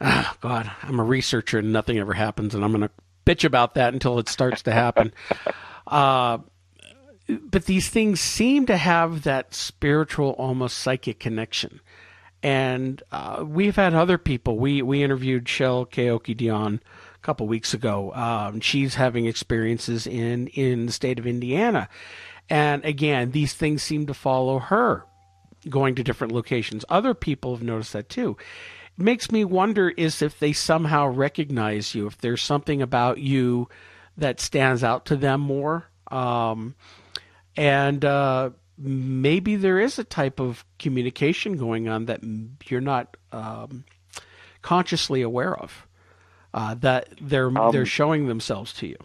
Oh, God, I'm a researcher and nothing ever happens, and I'm going to bitch about that until it starts to happen. But these things seem to have that spiritual, almost psychic connection. And we've had other people. We interviewed Shell Keoki Dion a couple weeks ago. She's having experiences in the state of Indiana. And again, these things seem to follow her, going to different locations. Other people have noticed that too. It makes me wonder is if they somehow recognize you, if there's something about you that stands out to them more. Maybe there is a type of communication going on that you're not consciously aware of, that they're showing themselves to you.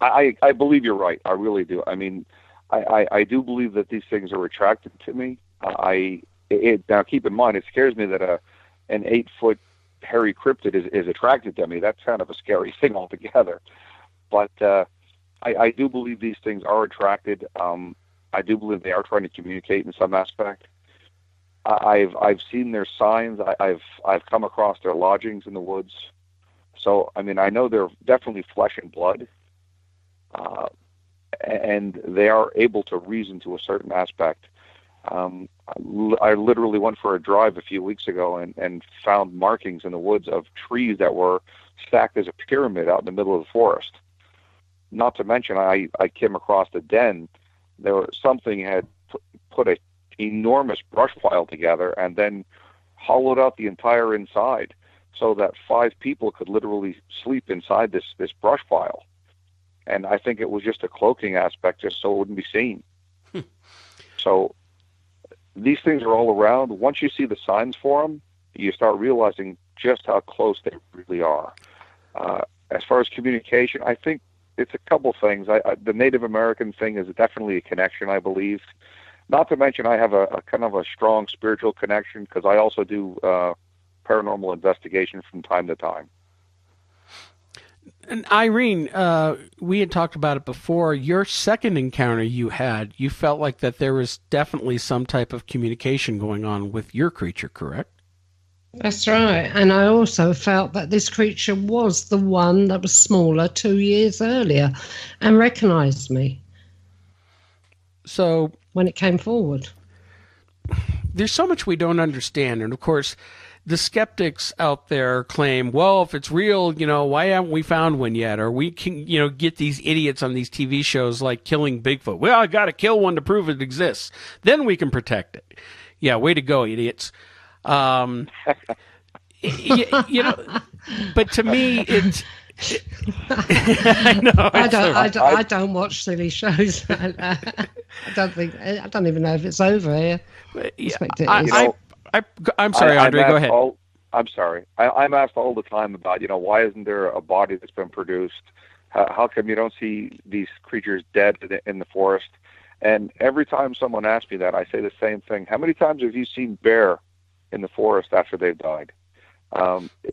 I believe you're right. I really do. I mean, I do believe that these things are attracted to me. Now, keep in mind, it scares me that an 8-foot hairy cryptid is attracted to me. That's kind of a scary thing altogether. But I do believe these things are attracted. I do believe they are trying to communicate in some aspect. I've seen their signs. I've come across their lodgings in the woods. So I mean, I know they're definitely flesh and blood, and they are able to reason to a certain aspect. I literally went for a drive a few weeks ago and found markings in the woods of trees that were stacked as a pyramid out in the middle of the forest. Not to mention, I came across a den. Something had put an enormous brush pile together and then hollowed out the entire inside so that 5 people could literally sleep inside this brush pile. And I think it was just a cloaking aspect just so it wouldn't be seen. So these things are all around. Once you see the signs for them, you start realizing just how close they really are. As far as communication, I think it's a couple things. The Native American thing is definitely a connection, I believe. Not to mention I have a kind of a strong spiritual connection because I also do paranormal investigation from time to time. And Irene, we had talked about it before. Your second encounter you felt like that there was definitely some type of communication going on with your creature, correct? That's right. And I also felt that this creature was the one that was smaller 2 years earlier and recognized me. So when it came forward. There's so much we don't understand. And of course, the skeptics out there claim, well, if it's real, why haven't we found one yet? Or we can, get these idiots on these TV shows like killing Bigfoot. Well, I got to kill one to prove it exists. Then we can protect it. Yeah, way to go, idiots. But to me, it's. I don't watch silly shows. I don't even know if it's over here. I'm sorry, Andre. Go ahead. I'm sorry. I'm asked all the time about why isn't there a body that's been produced? How come you don't see these creatures dead in the forest? And every time someone asks me that, I say the same thing. How many times have you seen bear in the forest after they've died?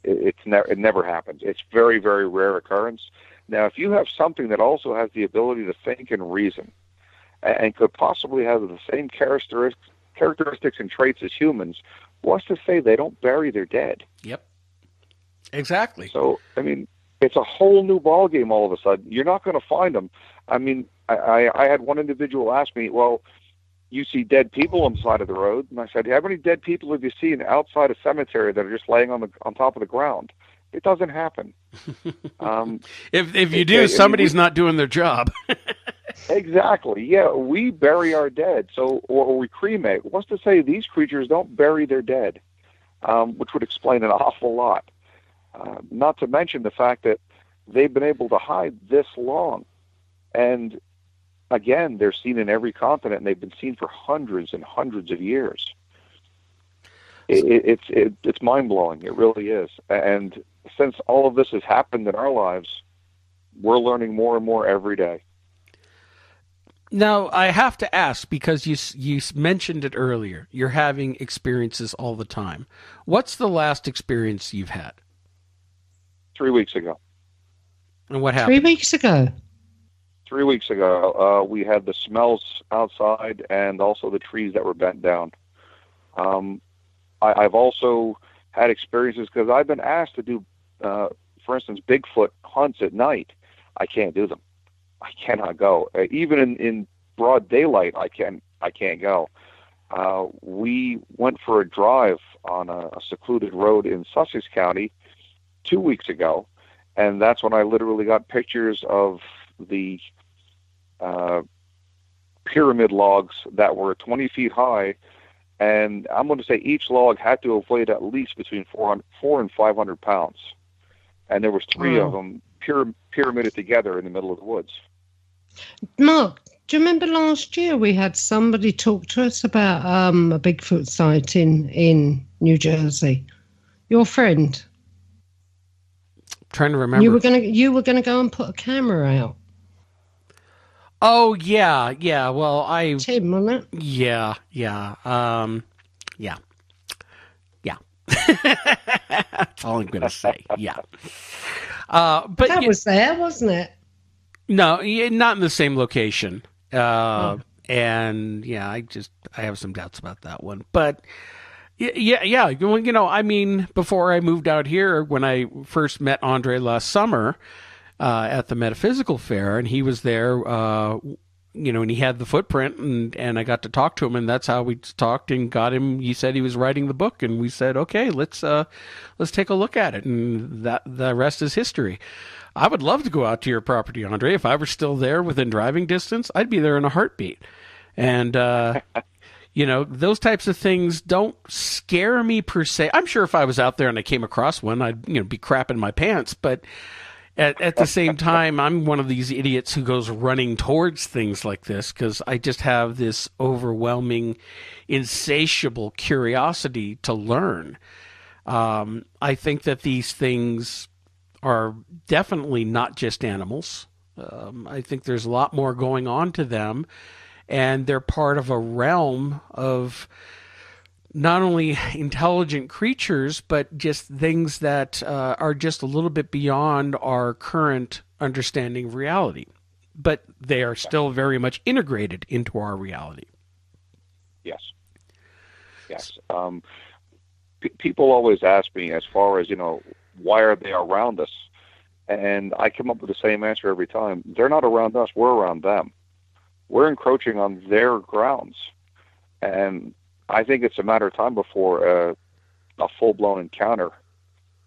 It never happens. It's very, very rare occurrence. Now, if you have something that also has the ability to think and reason, and could possibly have the same characteristics and traits as humans, what's to say they don't bury their dead? Yep. Exactly. So, I mean, it's a whole new ballgame all of a sudden. You're not going to find them. I mean, I had one individual ask me, well, you see dead people on the side of the road. And I said, how many dead people have you seen outside a cemetery that are just laying on top of the ground? It doesn't happen. If you do, somebody's not doing their job. Exactly. Yeah, we bury our dead, or we cremate. What's to say these creatures don't bury their dead, which would explain an awful lot. Not to mention the fact that they've been able to hide this long. And again, they're seen in every continent, and they've been seen for hundreds and hundreds of years. It's mind-blowing. It really is. And since all of this has happened in our lives, we're learning more and more every day. Now, I have to ask, because you mentioned it earlier, you're having experiences all the time. What's the last experience you've had? 3 weeks ago. And what happened? 3 weeks ago? 3 weeks ago, we had the smells outside and also the trees that were bent down. I've also had experiences because I've been asked to do, for instance, Bigfoot hunts at night. I can't do them. I cannot go. Even in broad daylight, I can't go. We went for a drive on a secluded road in Sussex County 2 weeks ago, and that's when I literally got pictures of the pyramid logs that were 20 feet high, and I'm going to say each log had to have weighed at least between 400 and 500 pounds, and there was three of them pyramided together in the middle of the woods. Mark, do you remember last year we had somebody talk to us about a Bigfoot site in New Jersey? Your friend. Trying to remember. You were gonna go and put a camera out. Oh yeah. Well, Tim, wasn't it? Yeah. That's all I'm gonna say. Yeah. But that was there, wasn't it? No, not in the same location. And yeah, I have some doubts about that one. But yeah. I mean, before I moved out here, when I first met Andre last summer at the Metaphysical Fair, and he was there, and he had the footprint, and I got to talk to him, and that's how we talked and got him. He said he was writing the book, and we said, okay, let's take a look at it, and the rest is history. I would love to go out to your property, Andre. If I were still there within driving distance, I'd be there in a heartbeat. And, those types of things don't scare me per se. I'm sure if I was out there and I came across one, I'd, be crapping my pants. But at the same time, I'm one of these idiots who goes running towards things like this because I just have this overwhelming, insatiable curiosity to learn. I think that these things are definitely not just animals. I think there's a lot more going on to them, and they're part of a realm of not only intelligent creatures, but just things that are just a little bit beyond our current understanding of reality. But they are still very much integrated into our reality. Yes. People always ask me, as far as, why are they around us? And I come up with the same answer every time. They're not around us, we're around them. We're encroaching on their grounds. And I think it's a matter of time before a full-blown encounter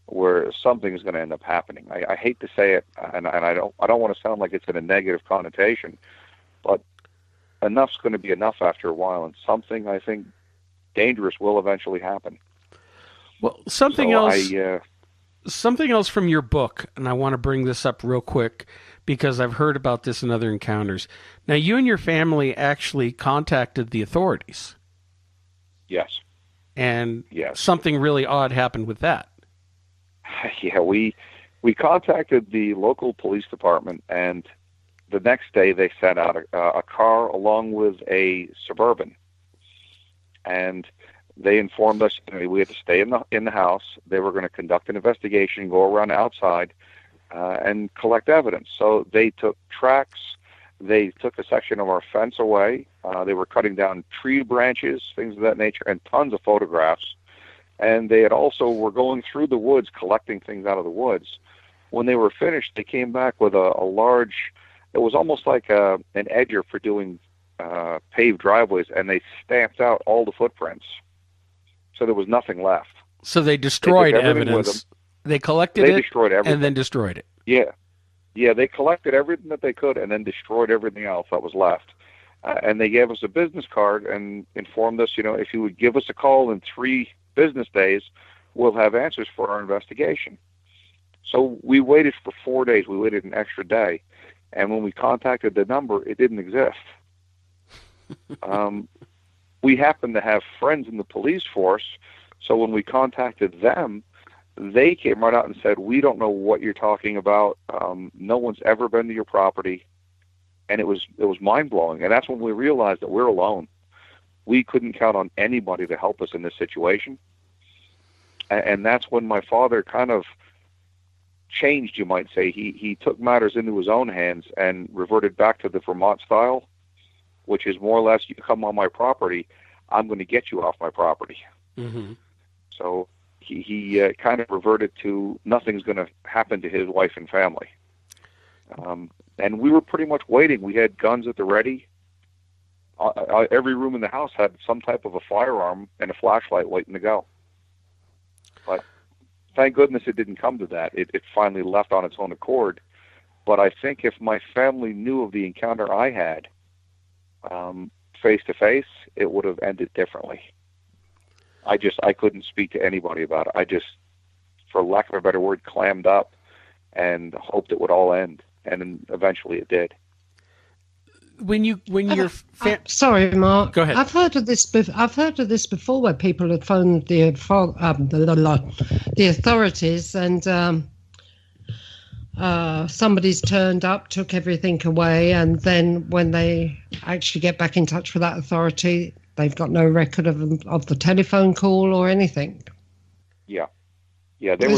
where something is going to end up happening. I hate to say it, and I don't want to sound like it's in a negative connotation, but enough's going to be enough after a while, and something, I think, dangerous will eventually happen. Well, something else from your book, and I want to bring this up real quick because I've heard about this in other encounters. Now, you and your family actually contacted the authorities. Yes. And something really odd happened with that. Yeah, we contacted the local police department, and the next day they sent out a car along with a Suburban. And they informed us we had to stay in the house. They were going to conduct an investigation, go around outside, and collect evidence. So they took tracks. They took a section of our fence away. They were cutting down tree branches, things of that nature, and tons of photographs. And they had also were going through the woods, collecting things out of the woods. When they were finished, they came back with a large, it was almost like an edger for doing paved driveways, and they stamped out all the footprints. So there was nothing left. So they destroyed evidence. They collected They it destroyed everything. and then destroyed it. Yeah. Yeah, they collected everything that they could and then destroyed everything else that was left. And they gave us a business card and informed us, if you would give us a call in 3 business days, we'll have answers for our investigation. So we waited for 4 days. We waited an extra day. And when we contacted the number, it didn't exist. We happened to have friends in the police force, so when we contacted them, they came right out and said, we don't know what you're talking about. No one's ever been to your property. And it was mind-blowing. And that's when we realized that we're alone. We couldn't count on anybody to help us in this situation. And that's when my father kind of changed, you might say. He took matters into his own hands and reverted back to the Vermont style, which is more or less, you come on my property, I'm going to get you off my property. Mm-hmm. So he kind of reverted to nothing's going to happen to his wife and family. And we were pretty much waiting. We had guns at the ready. Every room in the house had some type of a firearm and a flashlight waiting to go. But thank goodness it didn't come to that. It finally left on its own accord. But I think if my family knew of the encounter I had face to face, it would have ended differently. I couldn't speak to anybody about it. I just, for lack of a better word, clammed up and hoped it would all end. And then eventually it did. Sorry, Mark. Go ahead. I've heard of this before, where people had phoned the authorities, and somebody's turned up, took everything away, and then when they actually get back in touch with that authority, they've got no record of the telephone call or anything. Yeah. There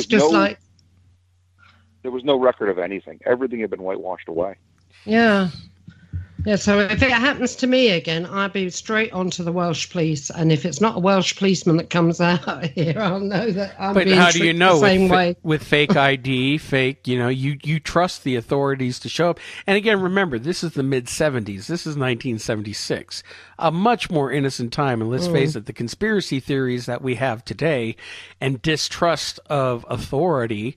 was no record of anything. Everything had been whitewashed away. Yeah. Yeah, so if it happens to me again, I'll be straight onto the Welsh police, and if it's not a Welsh policeman that comes out here, I'll know that I'm being treated the same way. But how do you know with fake ID, you trust the authorities to show up. And again, remember, this is the mid-'70s. This is 1976. A much more innocent time, and let's face it, the conspiracy theories that we have today and distrust of authority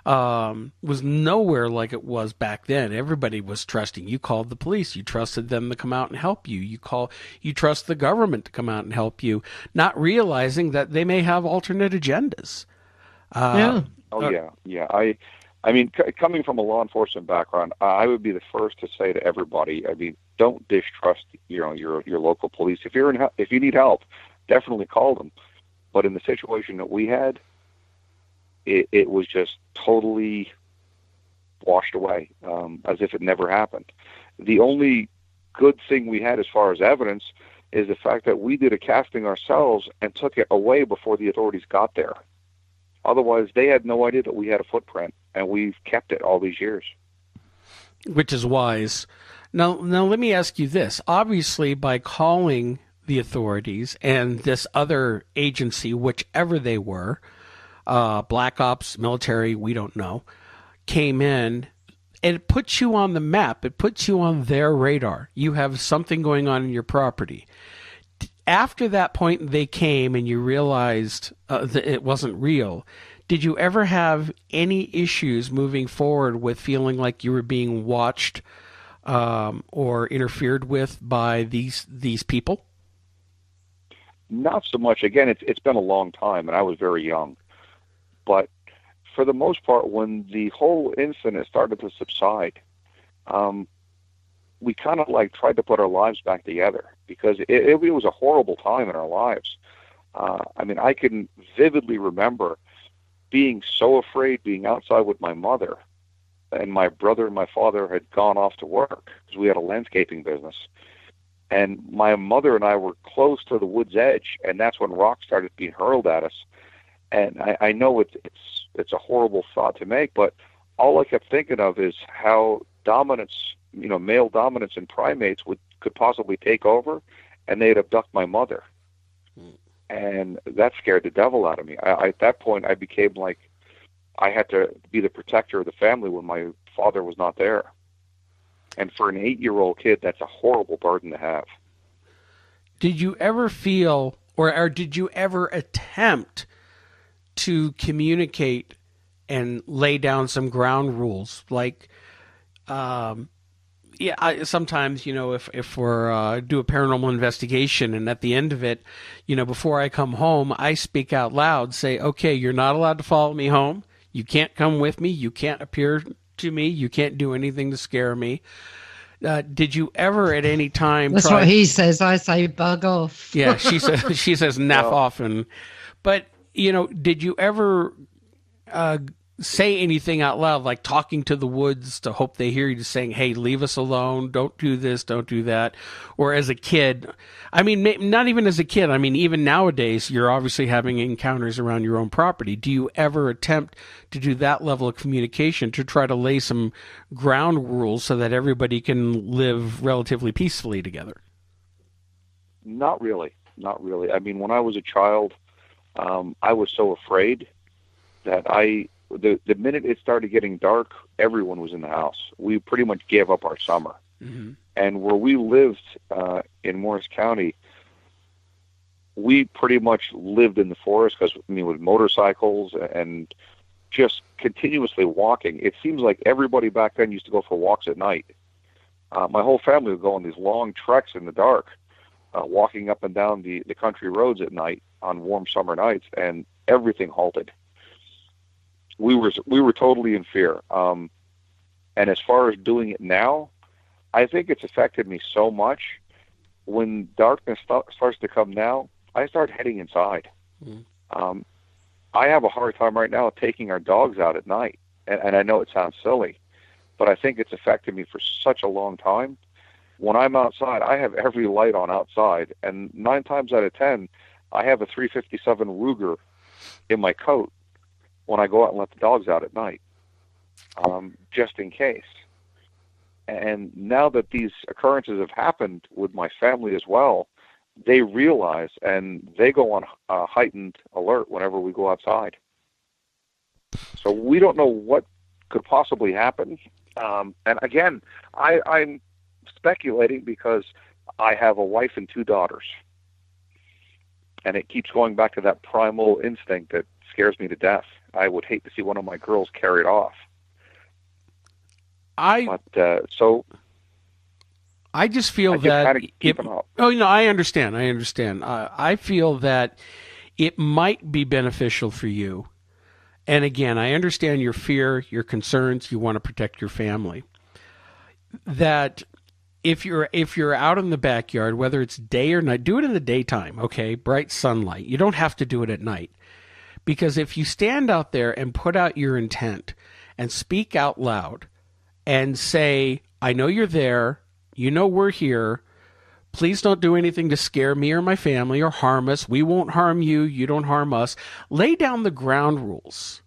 was nowhere like it was back then. Everybody was trusting. You called the police. You trusted them to come out and help you. You trust the government to come out and help you, not realizing that they may have alternate agendas. Yeah. I mean, coming from a law enforcement background, I would be the first to say to everybody, don't distrust, your local police. If you need help, definitely call them. But in the situation that we had, it was just totally washed away, as if it never happened. The only good thing we had as far as evidence is the fact that we did a casting ourselves and took it away before the authorities got there. Otherwise, they had no idea that we had a footprint, and we've kept it all these years. Which is wise. Now let me ask you this. Obviously, by calling the authorities and this other agency, whichever they were, Black Ops, military, we don't know, came in, and it puts you on the map. It puts you on their radar. You have something going on in your property. After that point they came and you realized that it wasn't real, did you ever have any issues moving forward with feeling like you were being watched or interfered with by these people? Not so much. Again, it's been a long time, and I was very young. But for the most part, when the whole incident started to subside, we kind of tried to put our lives back together, because it was a horrible time in our lives. I can vividly remember being so afraid, being outside with my mother, and my brother and my father had gone off to work because we had a landscaping business. And my mother and I were close to the wood's edge, and that's when rocks started being hurled at us. And I know it's a horrible thought to make, but all I kept thinking of is how dominance, male dominance in primates could possibly take over, and they'd abduct my mother. And that scared the devil out of me. At that point, I became like I had to be the protector of the family when my father was not there. And for an 8-year-old kid, that's a horrible burden to have. Did you ever feel, or did you ever attempt to communicate and lay down some ground rules. Like, sometimes, if we're do a paranormal investigation, and at the end of it, before I come home, I speak out loud, say, okay, you're not allowed to follow me home. You can't come with me. You can't appear to me. You can't do anything to scare me. Did you ever at any time That's try... what he says. I say bug off. Yeah, she says naff off. But, did you ever say anything out loud, like talking to the woods to hope they hear you, just saying, hey, leave us alone, don't do this, don't do that? Or as a kid, I mean, not even as a kid, I mean, even nowadays, you're obviously having encounters around your own property. Do you ever attempt to do that level of communication to try to lay some ground rules so that everybody can live relatively peacefully together? Not really. Not really. I mean, when I was a child, I was so afraid that the minute it started getting dark, everyone was in the house. We pretty much gave up our summer. Mm-hmm. And where we lived in Morris County, we pretty much lived in the forest because, with motorcycles and just continuously walking. It seems like everybody back then used to go for walks at night. My whole family would go on these long treks in the dark, walking up and down the country roads at night on warm summer nights, and everything halted. We were totally in fear. And as far as doing it now, I think it's affected me so much. When darkness starts to come now, I start heading inside. Mm. I have a hard time right now taking our dogs out at night. And I know it sounds silly, but I think it's affected me for such a long time. When I'm outside, I have every light on outside. And 9 times out of 10, I have a 357 Ruger in my coat when I go out and let the dogs out at night, just in case. And now that these occurrences have happened with my family as well, they realize and they go on heightened alert whenever we go outside. So we don't know what could possibly happen. And again, I'm speculating because I have a wife and 2 daughters. And it keeps going back to that primal instinct that scares me to death. I would hate to see one of my girls carried off. I just feel that I understand. I feel that it might be beneficial for you. And again, I understand your fear, your concerns. You want to protect your family. That if you're out in the backyard, whether it's day or night, do it in the daytime. Okay, bright sunlight. You don't have to do it at night. Because if you stand out there and put out your intent and speak out loud and say, I know you're there, we're here, please don't do anything to scare me or my family or harm us, we won't harm you, you don't harm us, lay down the ground rules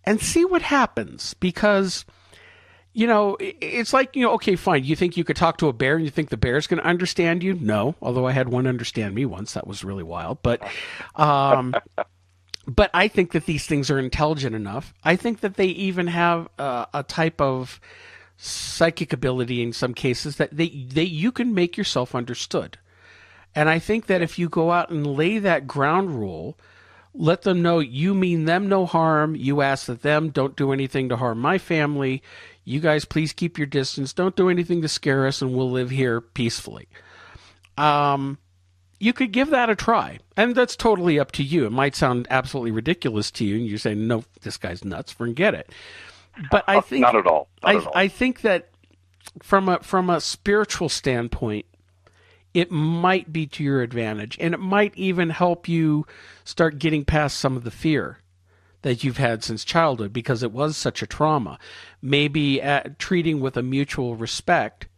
and see what happens. Because, it's like, okay, fine, you think you could talk to a bear and you think the bear's going to understand you? No, although I had one understand me once, that was really wild, but... But I think that these things are intelligent enough. I think that they even have a type of psychic ability in some cases that you can make yourself understood. And I think that if you go out and lay that ground rule, let them know you mean them no harm. You ask that them don't do anything to harm my family. You guys, please keep your distance. Don't do anything to scare us, and we'll live here peacefully. You could give that a try, and that's totally up to you. It might sound absolutely ridiculous to you, and you're saying, no, this guy's nuts, forget it. But I think not at all. I think that from a spiritual standpoint, it might be to your advantage, and it might even help you start getting past some of the fear that you've had since childhood, because it was such a trauma. Maybe treating with a mutual respect,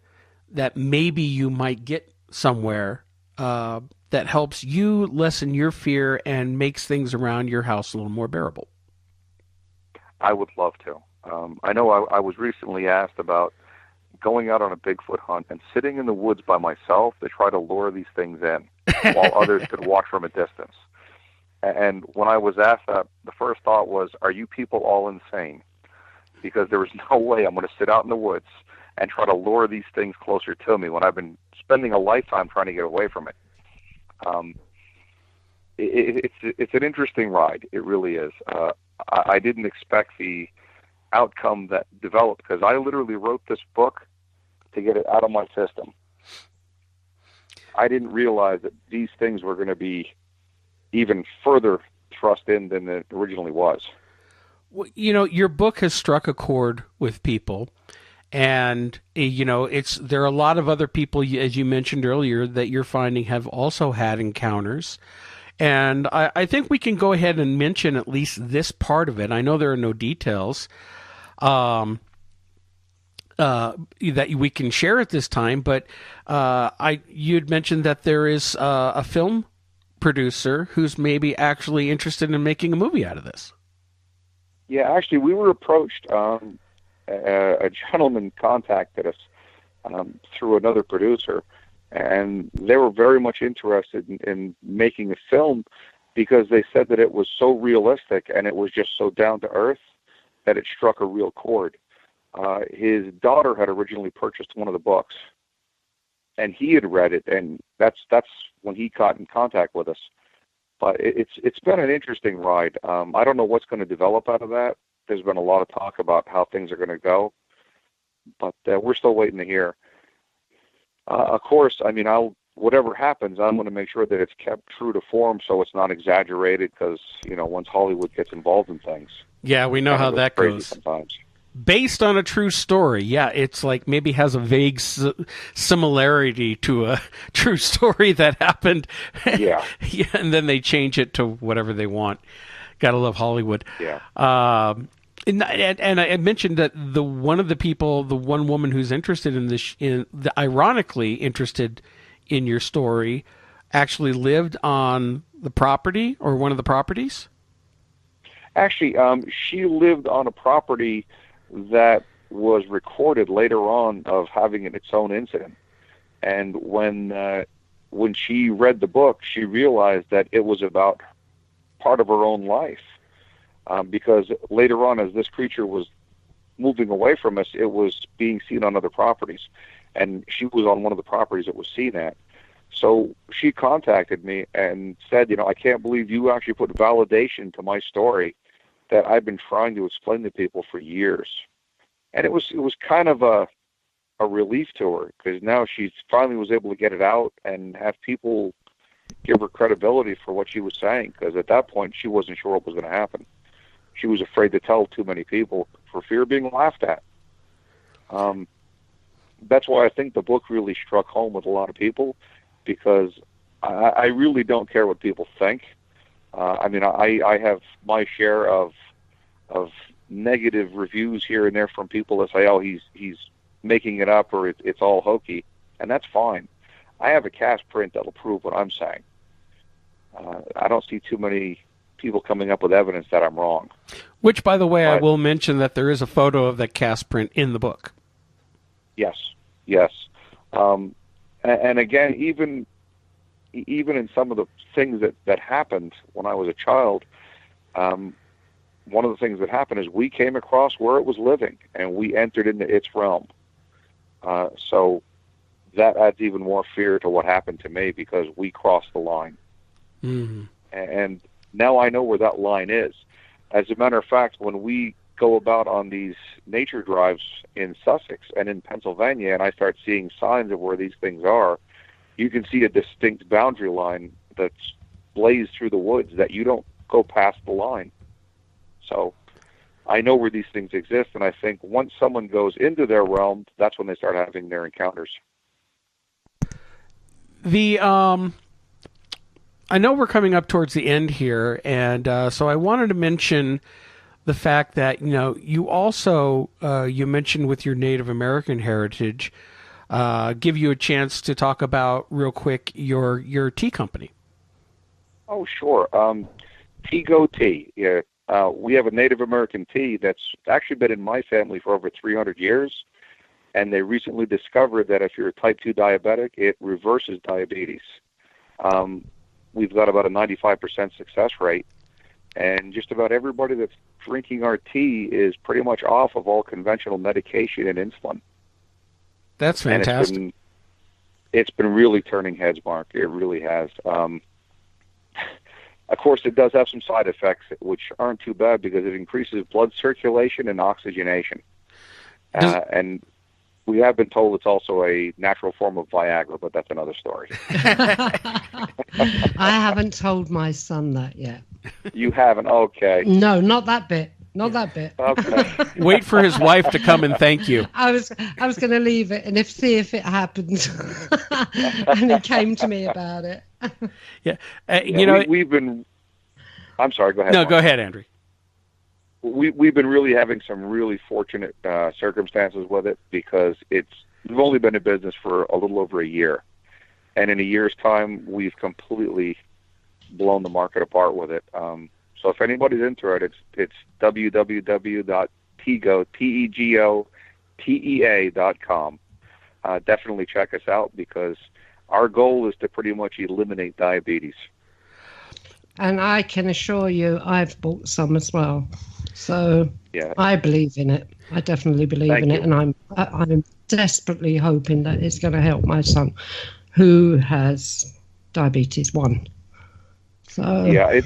that maybe you might get somewhere that helps you lessen your fear and makes things around your house a little more bearable. I would love to. I know I was recently asked about going out on a Bigfoot hunt and sitting in the woods by myself to try to lure these things in while others could watch from a distance. And when I was asked that, the first thought was, are you people all insane? Because there was no way I'm going to sit out in the woods and try to lure these things closer to me when I've been spending a lifetime trying to get away from it. It's an interesting ride. It really is. I didn't expect the outcome that developed, because I literally wrote this book to get it out of my system. I didn't realize that these things were going to be even further thrust in than it originally was. Well, your book has struck a chord with people, and there are a lot of other people, as you mentioned earlier, that you're finding have also had encounters. And I think we can go ahead and mention at least this part of it. I know there are no details that we can share at this time, but you'd mentioned that there is a film producer who's maybe actually interested in making a movie out of this. Yeah, actually, we were approached. A gentleman contacted us through another producer, and they were very much interested in making a film, because they said that it was so realistic and it was just so down to earth that it struck a real chord. His daughter had originally purchased one of the books, and he had read it, and that's when he got in contact with us. But it's been an interesting ride. I don't know what's going to develop out of that. There's been a lot of talk about how things are going to go, but we're still waiting to hear. Of course, I mean, whatever happens, I'm going to make sure that it's kept true to form, so it's not exaggerated, because once Hollywood gets involved in things, yeah, we know how that goes. Sometimes. Based on a true story, yeah, it's like maybe has a vague similarity to a true story that happened. Yeah. Yeah, and then they change it to whatever they want. Gotta love Hollywood. Yeah. And I mentioned that the one woman who's interested in this, ironically interested in your story, actually lived on the property or one of the properties. Actually, she lived on a property that was recorded later on of having its own incident. And when she read the book, she realized that it was about part of her own life. Because later on, as this creature was moving away from us, it was being seen on other properties. And she was on one of the properties it was seen at. So she contacted me and said, I can't believe you actually put validation to my story that I've been trying to explain to people for years. And it was kind of a relief to her, because now she finally was able to get it out and have people give her credibility for what she was saying, because at that point she wasn't sure what was going to happen. She was afraid to tell too many people for fear of being laughed at. That's why I think the book really struck home with a lot of people, because I really don't care what people think. I mean, I have my share of negative reviews here and there from people that say, "Oh, he's making it up," or it's all hokey, and that's fine. I have a cast print that'll prove what I'm saying. I don't see too many people coming up with evidence that I'm wrong. Which, by the way, I will mention that there is a photo of that cast print in the book. Yes. And again, even in some of the things that happened when I was a child, one of the things that happened is we came across where it was living, and we entered into its realm. So that adds even more fear to what happened to me, because we crossed the line. Mm-hmm. And now I know where that line is. As a matter of fact, when we go about on these nature drives in Sussex and in Pennsylvania, and I start seeing signs of where these things are, you can see a distinct boundary line that's blazed through the woods that you don't go past the line. So I know where these things exist, and I think once someone goes into their realm, that's when they start having their encounters. I know we're coming up towards the end here, and so I wanted to mention the fact that you also you mentioned with your Native American heritage, give you a chance to talk about real quick your tea company. Oh, sure. Tego Tea. Yeah. We have a Native American tea that's actually been in my family for over 300 years, and they recently discovered that if you're a type 2 diabetic, it reverses diabetes. We've got about a 95% success rate, and just about everybody that's drinking our tea is pretty much off of all conventional medication and insulin. That's fantastic. And it's been really turning heads, Mark. It really has. Of course, it does have some side effects, which aren't too bad because it increases blood circulation and oxygenation. And we have been told it's also a natural form of Viagra, but that's another story. I haven't told my son that yet. You haven't? Okay. No, not that bit. Not that bit. Okay. Wait for his wife to come and thank you. I was going to leave it and see if it happened. And he came to me about it. Yeah. We've been. I'm sorry. Go ahead. No, Mark. go ahead, Andre. We've been really having some really fortunate circumstances with it because we've only been in business for a little over a year, and in a year's time we've completely blown the market apart with it. So if anybody's interested, it's www.tegotea.com. Definitely check us out because our goal is to pretty much eliminate diabetes. And I can assure you, I've bought some as well. So yeah. I believe in it. I definitely believe in it, and I'm desperately hoping that it's going to help my son, who has diabetes 1. So yeah,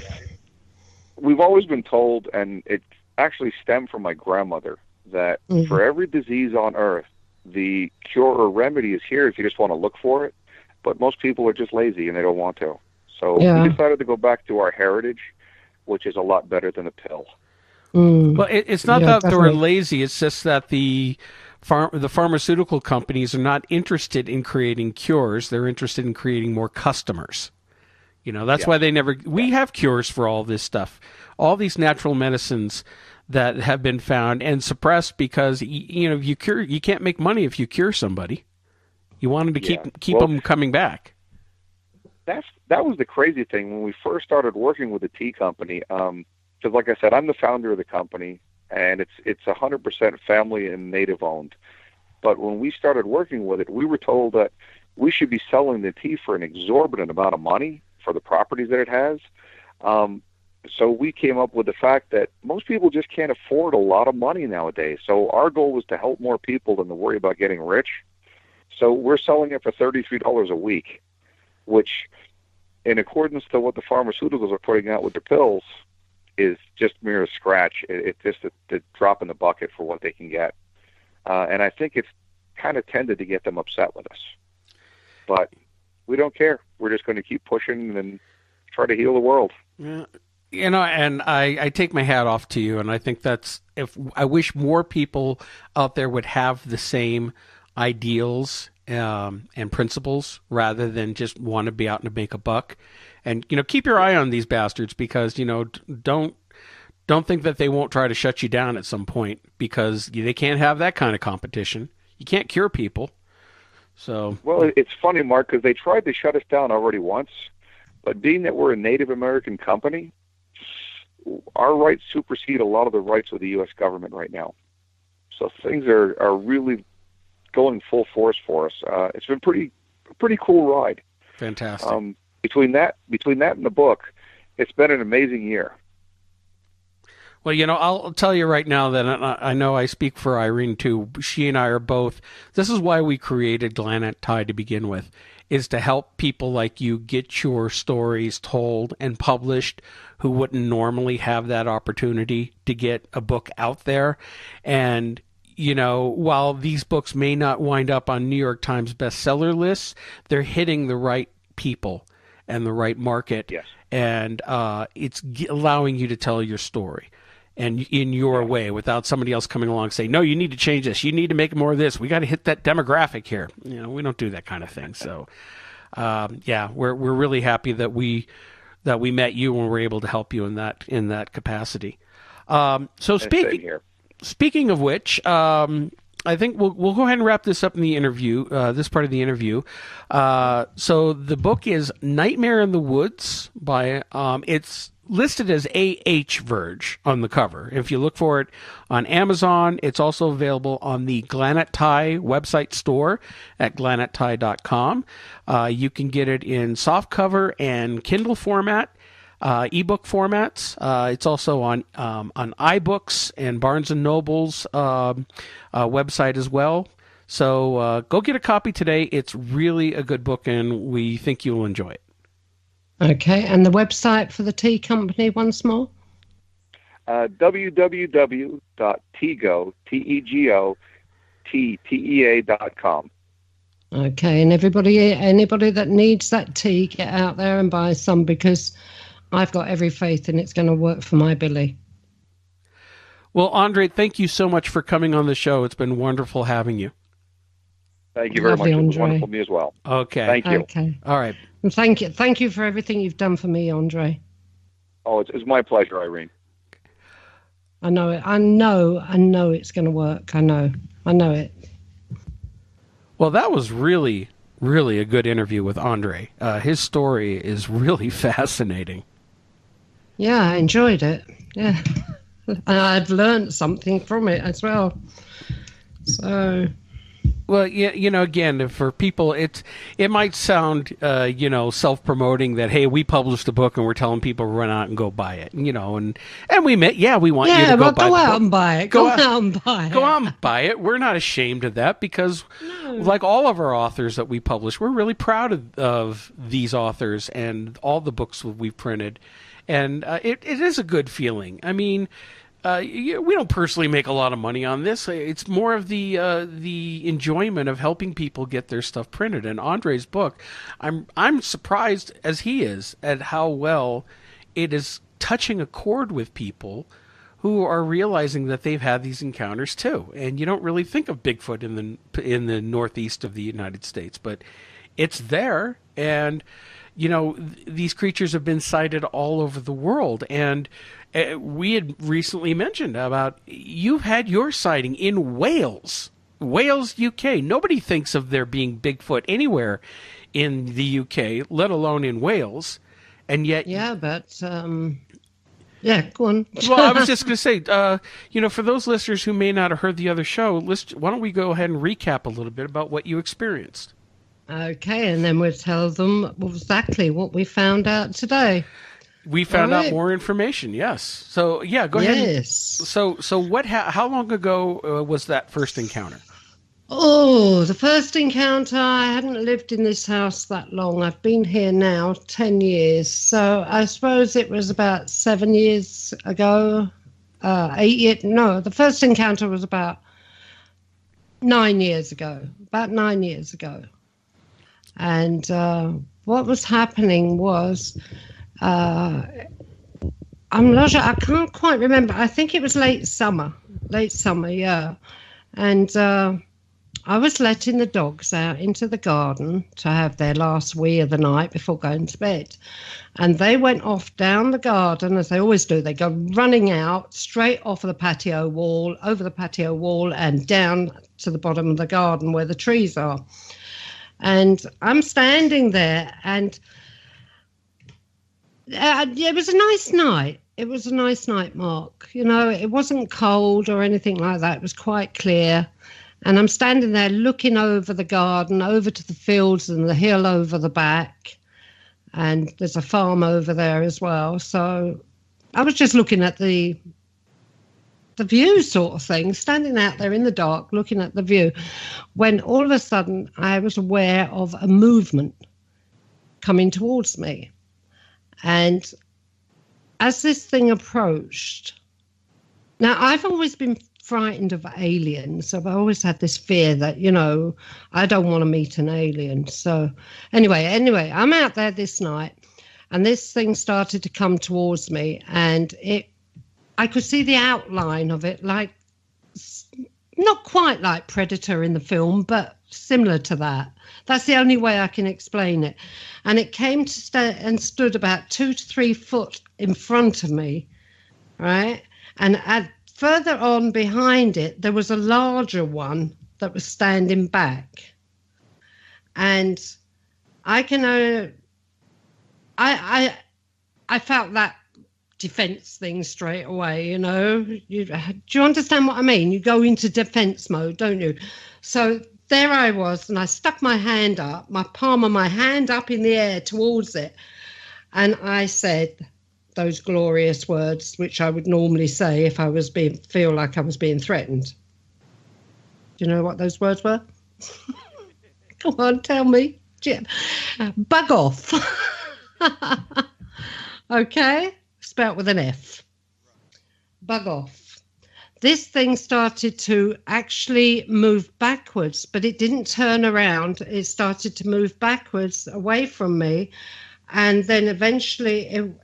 we've always been told, and it actually stemmed from my grandmother, that for every disease on earth, the cure or remedy is here if you just want to look for it. But most people are just lazy and they don't want to. So we decided to go back to our heritage, which is a lot better than a pill. Well, it's not that definitely. they're lazy. It's just that the pharmaceutical companies are not interested in creating cures. They're interested in creating more customers. That's why they never. We have cures for all this stuff, all these natural medicines that have been found and suppressed because if you cure, you can't make money if you cure somebody. You want them to keep them coming back. That was the crazy thing when we first started working with the tea company. Because, like I said, I'm the founder of the company, and it's 100% family and native owned. But when we started working with it, we were told that we should be selling the tea for an exorbitant amount of money for the properties that it has. So we came up with the fact that most people just can't afford a lot of money nowadays. So our goal was to help more people than to worry about getting rich. So we're selling it for $33 a week, which, in accordance to what the pharmaceuticals are putting out with their pills, is just mere scratch. It's just a drop in the bucket for what they can get. And I think it's kind of tended to get them upset with us. But we don't care. We're just going to keep pushing and try to heal the world. Yeah. And I take my hat off to you, and I think I wish more people out there would have the same ideals and principles rather than just want to be out and make a buck. And keep your eye on these bastards because don't think that they won't try to shut you down at some point because they can't have that kind of competition. You can't cure people. So it's funny, Mark, because they tried to shut us down already once, but being that we're a Native American company, our rights supersede a lot of the rights of the U.S. government right now. So things are really going full force for us. It's been a pretty cool ride. Fantastic. Between that and the book, it's been an amazing year. Well, I'll tell you right now that I know I speak for Irene too. She and I are both. This is why we created Granite Tide to begin with, is to help people like you get your stories told and published who wouldn't normally have that opportunity to get a book out there. And while these books may not wind up on New York Times bestseller lists, they're hitting the right people and the right market. Yes. And it's allowing you to tell your story and in your way without somebody else coming along saying, no, you need to change this. You need to make more of this. We got to hit that demographic here. We don't do that kind of thing. So, we're really happy that we met you and we're able to help you in that capacity. So speaking of which, I think we'll go ahead and wrap this up in the interview, this part of the interview. So the book is Nightmare in the Woods by, it's listed as A.H. Verge on the cover. If you look for it on Amazon, it's also available on the Granite Tie website store at granitetie.com. You can get it in softcover and Kindle format. Ebook formats. It's also on iBooks and Barnes and Noble's website as well. So go get a copy today. It's really a good book, and we think you'll enjoy it. Okay, and the website for the tea company once more? www.tego, Tego.com. Okay, and anybody that needs that tea, get out there and buy some, because I've got every faith in it's going to work for my Billy. Well, Andre, thank you so much for coming on the show. It's been wonderful having you. Thank you very much. It was wonderful for me as well. Okay. Thank you. Okay. All right. And thank you for everything you've done for me, Andre. Oh, it's my pleasure, Irene. I know it. I know it's going to work. I know it. Well, that was really, really a good interview with Andre. His story is really fascinating. Yeah, I enjoyed it. Yeah. And I've learned something from it as well. So... Well, yeah, again, for people, it might sound, self-promoting that, hey, we published a book and we're telling people to run out and go buy it, and we want you to go buy the book. Go out and buy it. Go out and buy it. Go out and buy it. We're not ashamed of that because, like all of our authors that we publish, we're really proud of these authors and all the books that we've printed, and it is a good feeling. I mean, we don't personally make a lot of money on this. It's more of the enjoyment of helping people get their stuff printed. And Andre's book, I'm surprised as he is at how well it is touching a chord with people who are realizing that they've had these encounters too. And you don't really think of Bigfoot in the northeast of the United States, but it's there. And these creatures have been sighted all over the world. And we had recently mentioned about you've had your sighting in Wales, UK. Nobody thinks of there being Bigfoot anywhere in the UK, let alone in Wales. And yet... Yeah, but... yeah, go on. Well, I was just going to say, for those listeners who may not have heard the other show, why don't we go ahead and recap a little bit about what you experienced? Okay, and then we'll tell them exactly what we found out today. We found out more information, yes. So, yeah, go ahead. Yes. So how long ago was that first encounter? Oh, the first encounter, I hadn't lived in this house that long. I've been here now 10 years. So I suppose it was about 7 years ago. 8 years. No, the first encounter was about 9 years ago. And what was happening was... I'm not sure. I can't quite remember. I think it was late summer, yeah. And I was letting the dogs out into the garden to have their last wee of the night before going to bed. And they went off down the garden, as they always do. They go running out straight off of the patio wall, over the patio wall, and down to the bottom of the garden where the trees are. And I'm standing there, and... it was a nice night. It was a nice night, Mark. It wasn't cold or anything like that. It was quite clear. And I'm standing there looking over the garden, over to the fields and the hill over the back. And there's a farm over there as well. So I was just looking at the view sort of thing, standing out there in the dark, looking at the view, when all of a sudden I was aware of a movement coming towards me. And as this thing approached, now I've always been frightened of aliens. I've always had this fear that, I don't want to meet an alien. So anyway, I'm out there this night and this thing started to come towards me, and I could see the outline of it, like not quite like Predator in the film, but similar to that. That's the only way I can explain it. And it came to and stood about 2 to 3 foot in front of me, right? And further on behind it, there was a larger one that was standing back. And I felt that defense thing straight away, do you understand what I mean? You go into defense mode, don't you? So there I was, and I stuck my hand up, my palm of my hand up in the air towards it, and I said those glorious words which I would normally say if I was feel like I was being threatened. Do you know what those words were? Come on, tell me. Bug off. Okay, spelt with an F. Bug off. This thing started to actually move backwards, but it didn't turn around. It started to move backwards away from me. And then eventually,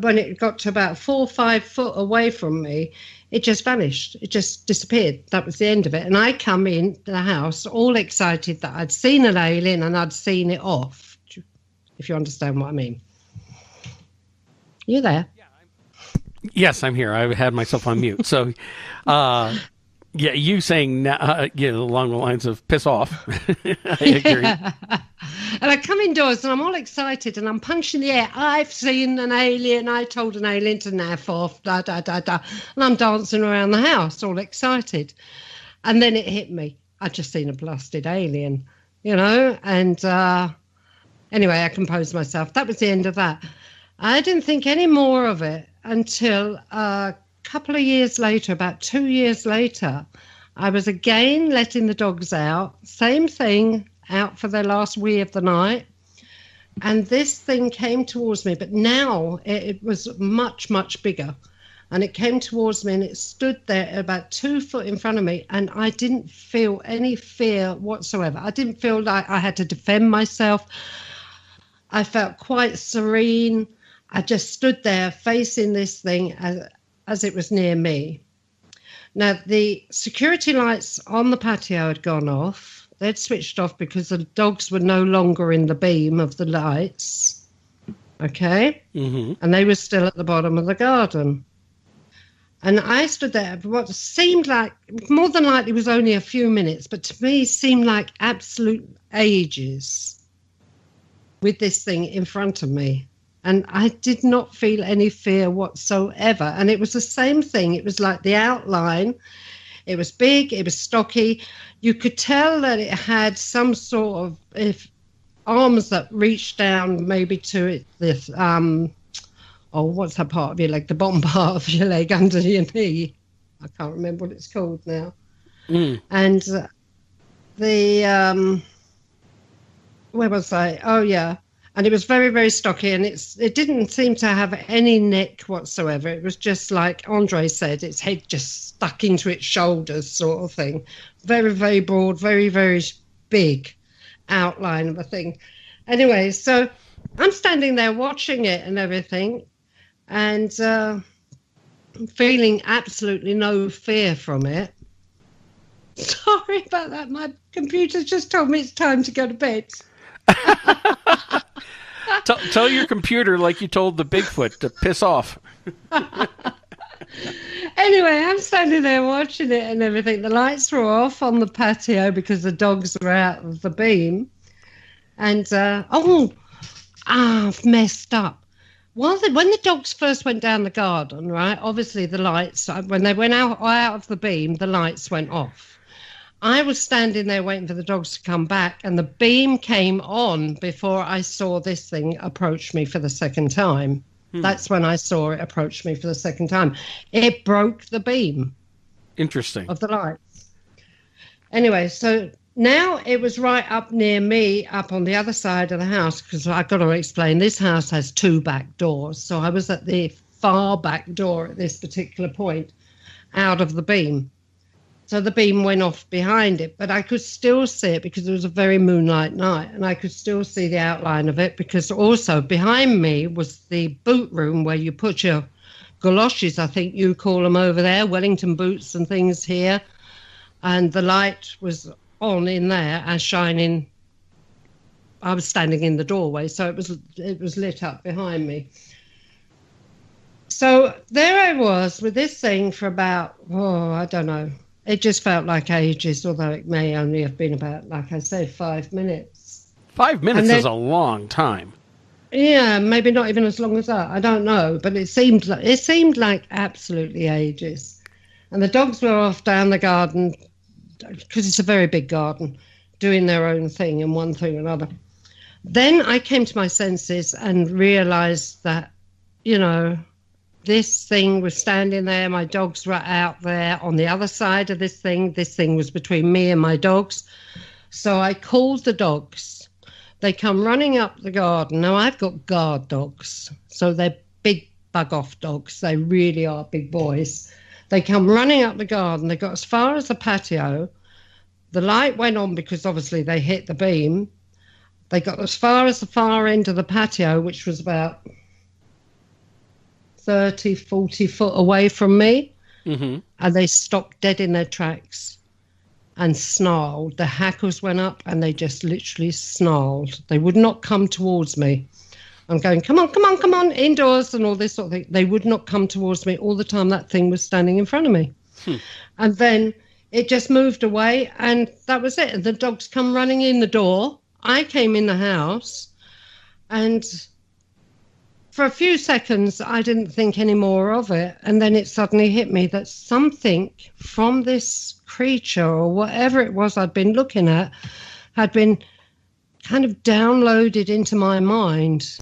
when it got to about 4 or 5 foot away from me, it just vanished. It just disappeared. That was the end of it. And I come in the house all excited that I'd seen an alien and I'd seen it off, if you understand what I mean. You there? Yes, I'm here. I had myself on mute. So, yeah, you saying along the lines of piss off. I agree. Yeah. And I come indoors and I'm all excited and I'm punching the air. I've seen an alien. I told an alien to naff off. Da, da, da, da. And I'm dancing around the house all excited. And then it hit me. I'd just seen a blasted alien, And anyway, I composed myself. That was the end of that. I didn't think any more of it until a couple of years later, about 2 years later. I was again letting the dogs out. Same thing. Out for their last wee of the night, and this thing came towards me, but now it was much, much bigger, and it came towards me and it stood there about 2 foot in front of me, and I didn't feel any fear whatsoever. I didn't feel like I had to defend myself. I felt quite serene. I just stood there facing this thing as it was near me. Now, the security lights on the patio had gone off. They'd switched off because the dogs were no longer in the beam of the lights. Okay? Mm-hmm. And they were still at the bottom of the garden. And I stood there for what seemed like, more than likely, was only a few minutes, but to me seemed like absolute ages with this thing in front of me. And I did not feel any fear whatsoever. And it was the same thing. It was like the outline. It was big, it was stocky. You could tell that it had some sort of arms that reached down maybe to this, what's that part of your leg? The bottom part of your leg under your knee. I can't remember what it's called now. And where was I? Oh, yeah. And it was very, very stocky, and it didn't seem to have any neck whatsoever. It was just like Andre said, its head just stuck into its shoulders sort of thing. Very, very broad, very, very big outline of a thing. Anyway, so I'm standing there watching it and everything, and feeling absolutely no fear from it. Sorry about that. My computer just told me it's time to go to bed. Tell your computer like you told the Bigfoot to piss off. Anyway, I'm standing there watching it and everything. The lights were off on the patio because the dogs were out of the beam. And, I've messed up. When the dogs first went down the garden, right, obviously the lights, when they went out of the beam, the lights went off. I was standing there waiting for the dogs to come back, and the beam came on before I saw this thing approach me for the second time. That's when I saw it approach me for the second time. It broke the beam. Interesting. Of the lights. Anyway, so now it was right up near me, up on the other side of the house, because I've got to explain, this house has 2 back doors. So I was at the far back door at this particular point, out of the beam. So the beam went off behind it, but I could still see it because it was a very moonlight night, and I could still see the outline of it because also behind me was the boot room where you put your galoshes, I think you call them over there, Wellington boots and things here, and the light was on in there and shining. I was standing in the doorway, so it was lit up behind me. So there I was with this thing for about, I don't know. It just felt like ages, although it may only have been about, like I said, 5 minutes. 5 minutes is a long time. Yeah, maybe not even as long as that. I don't know, but it seemed like absolutely ages. And the dogs were off down the garden, because it's a very big garden, doing their own thing and one thing or another. Then I came to my senses and realized that, this thing was standing there. My dogs were out there on the other side of this thing. This thing was between me and my dogs. So I called the dogs. They come running up the garden. Now, I've got guard dogs, so they're big bug-off dogs. They really are big boys. They come running up the garden. They got as far as the patio. The light went on because obviously they hit the beam. They got as far as the far end of the patio, which was about 30, 40 foot away from me. Mm-hmm. And they stopped dead in their tracks and snarled. The hackles went up and they just literally snarled. They would not come towards me. I'm going, come on, indoors and all this sort of thing. They would not come towards me all the time. That thing was standing in front of me. And then it just moved away and that was it. And the dogs come running in the door. I came in the house and for a few seconds, I didn't think any more of it. And then it suddenly hit me that something from this creature or whatever it was I'd been looking at had been kind of downloaded into my mind,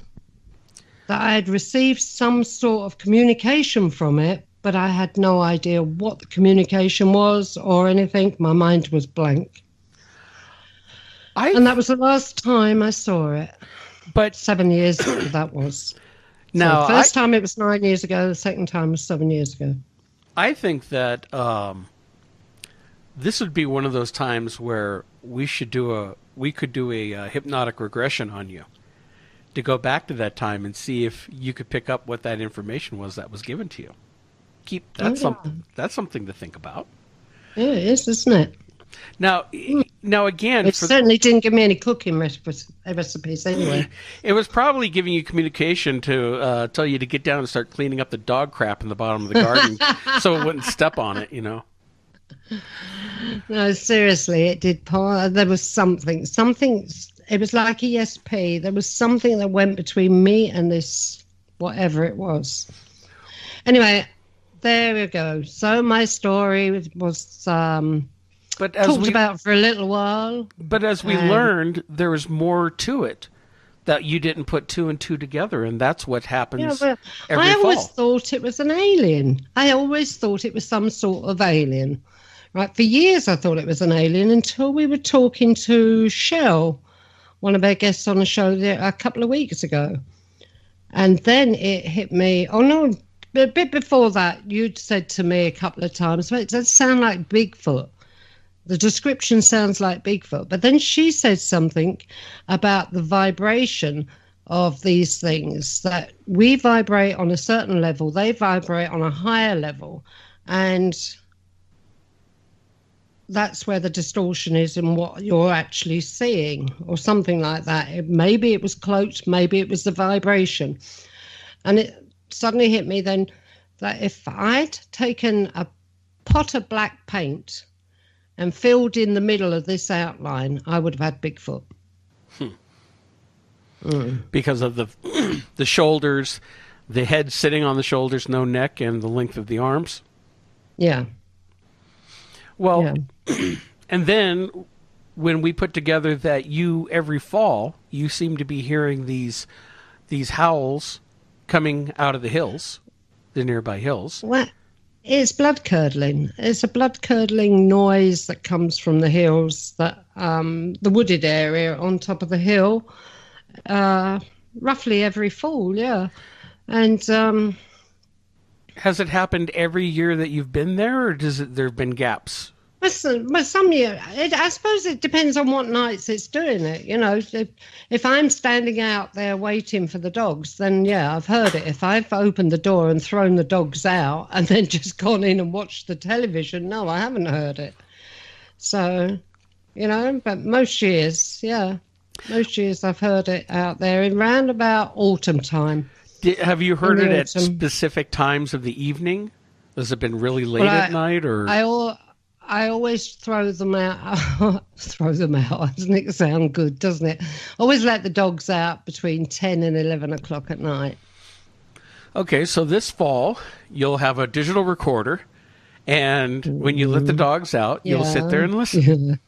that I had received some sort of communication from it, but I had no idea what the communication was or anything. My mind was blank. And that was the last time I saw it. But 7 years ago, that was. Now, so the first time it was 9 years ago. The second time was 7 years ago. I think that this would be one of those times where we could do a hypnotic regression on you to go back to that time and see if you could pick up what that information was that was given to you. That's something to think about. Yeah, it is, isn't it? Now again, it certainly didn't give me any cooking recipes anyway. It was probably giving you communication to tell you to get down and start cleaning up the dog crap in the bottom of the garden so it wouldn't step on it, you know. No, seriously, it did. There was something. It was like ESP. There was something that went between me and this, whatever it was. Anyway, there we go. So my story was talked about for a little while. But as we learned, there was more to it that you didn't put two and two together, and that's what happens every fall. I always thought it was an alien. I always thought it was some sort of alien. Right, for years I thought it was an alien until we were talking to Shell, one of our guests on the show there a couple of weeks ago. And then it hit me, oh no, a bit before that, you'd said to me a couple of times, well, it does sound like Bigfoot. The description sounds like Bigfoot. But then she said something about the vibration of these things, that we vibrate on a certain level, they vibrate on a higher level. And that's where the distortion is in what you're actually seeing, or something like that. Maybe it was cloaked, maybe it was the vibration. And it suddenly hit me then that if I'd taken a pot of black paint and filled in the middle of this outline, I would have had Bigfoot. Because of the shoulders, the head sitting on the shoulders, no neck, and the length of the arms? Yeah. Well, yeah. And then when we put together that every fall, you seem to be hearing these howls coming out of the hills, the nearby hills. Well, it's blood-curdling. It's a blood-curdling noise that comes from the hills, that the wooded area on top of the hill, roughly every fall, yeah. And has it happened every year that you've been there, or there have been gaps? Some year, I suppose it depends on what nights it's doing it. You know, if I'm standing out there waiting for the dogs, then yeah, I've heard it. If I've opened the door and thrown the dogs out and then just gone in and watched the television, no, I haven't heard it. So, you know, but most years I've heard it out there in round about autumn time. Have you heard it at specific times of the evening? Has it been really late at night, or? I always throw them out. Throw them out. Doesn't it sound good, doesn't it? Always let the dogs out between 10 and 11 o'clock at night. Okay, so this fall, you'll have a digital recorder, and when you let the dogs out, you'll sit there and listen.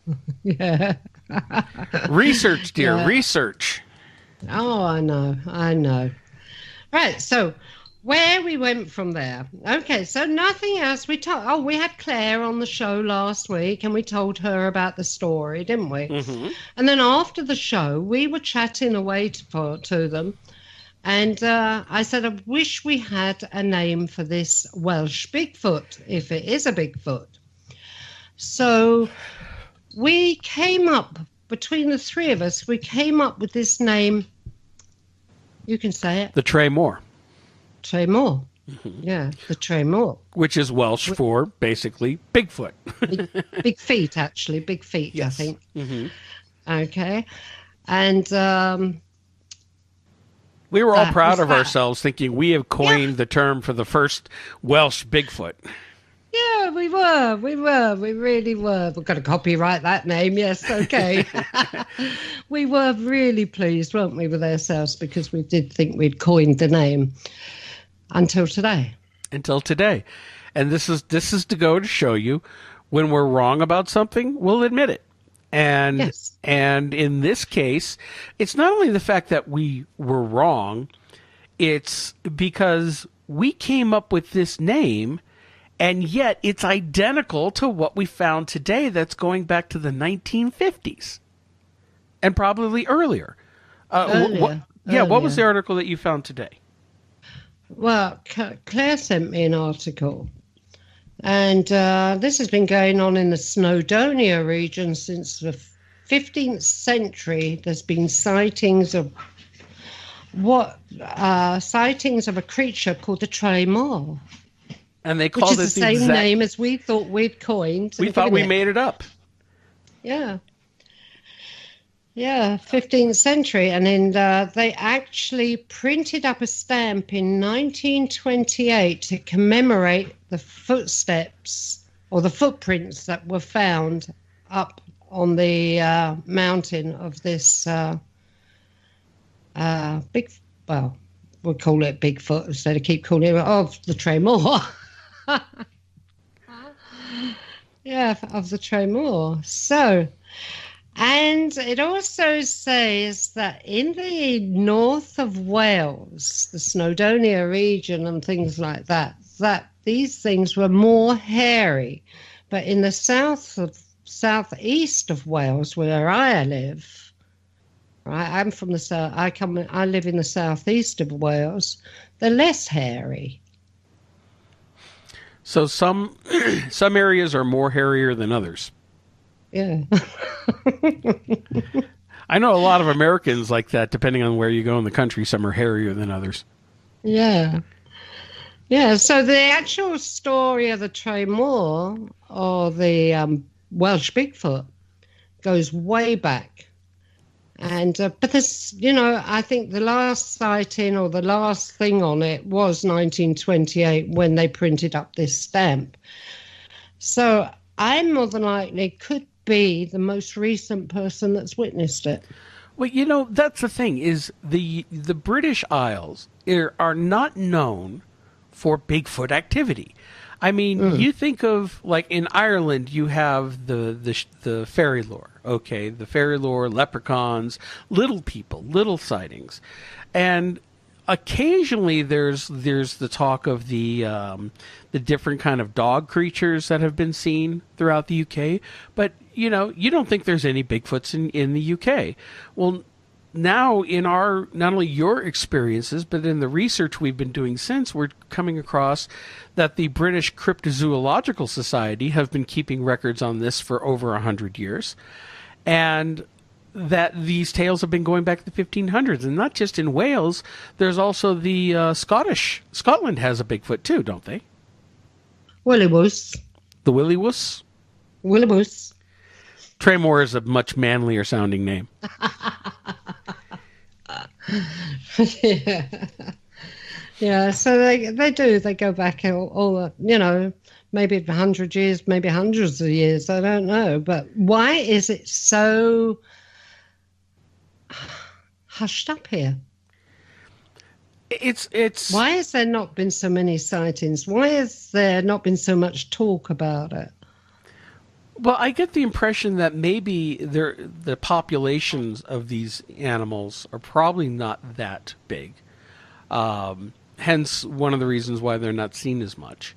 Yeah. Research, dear, research. Oh, I know. Right, so where we went from there. Okay, so nothing else. We had Claire on the show last week, and we told her about the story, didn't we? Mm-hmm. And then after the show, we were chatting away to them, and I said, I wish we had a name for this Welsh Bigfoot, if it is a Bigfoot. So we came up, between the three of us, we came up with this name. You can say it. The Trey Moore. Trey Moore. Mm-hmm. Yeah, the Trey Moore. Which is Welsh for, basically, Bigfoot. Big feet, actually. Big feet, yes. I think. Mm-hmm. Okay. And we were all proud of ourselves, thinking we have coined the term for the first Welsh Bigfoot. Yeah, we were. We really were. We've got to copyright that name. Yes, okay. We were really pleased, weren't we, with ourselves, because we did think we'd coined the name until today. And this is to go to show you, when we're wrong about something, we'll admit it. And yes. And in this case, it's not only the fact that we were wrong, it's because we came up with this name, and yet it's identical to what we found today that's going back to the 1950s and probably earlier. Earlier. What was the article that you found today? Well, Claire sent me an article, and this has been going on in the Snowdonia region since the 15th century. There's been sightings of a creature called the Trey Moore. And they called it the same name as we thought we'd coined. We thought we made it up. Yeah. Yeah, 15th century. And then they actually printed up a stamp in 1928 to commemorate the footsteps or the footprints that were found up on the mountain of this we'll call it Bigfoot instead of keep calling it the Trey Moore. Yeah, of the Trey Moore. So, and it also says that in the north of Wales, the Snowdonia region and things like that, that these things were more hairy. But in the southeast of Wales, where I live, right, I'm from the south. I live in the southeast of Wales. They're less hairy. So some areas are more hairier than others. Yeah. I know a lot of Americans like that, depending on where you go in the country. Some are hairier than others. Yeah. Yeah, so the actual story of the Trey Moore, or the Welsh Bigfoot, goes way back. And but this, I think the last sighting or the last thing on it was 1928 when they printed up this stamp. So I more than likely could be the most recent person that's witnessed it. Well, that's the thing, is the British Isles are not known for Bigfoot activity. I mean, you think of, like, in Ireland, you have the fairy lore, okay? The fairy lore, leprechauns, little people, little sightings. And occasionally there's the talk of the different kind of dog creatures that have been seen throughout the UK. But, you don't think there's any Bigfoots in the UK. Well, now in our, not only your experiences, but in the research we've been doing since, we're coming across that the British Cryptozoological Society have been keeping records on this for over 100 years, and that these tales have been going back to the 1500s. And not just in Wales, there's also the Scotland has a Bigfoot too, don't they? Willywoos. The Willywoos? Willywoos. Trey Moore is a much manlier sounding name. Yeah, so they go back all maybe 100 years, maybe hundreds of years, I don't know. But why is it so hushed up here? It's why has there not been so many sightings? Why has there not been so much talk about it? Well, I get the impression that maybe the populations of these animals are probably not that big. hence one of the reasons why they're not seen as much.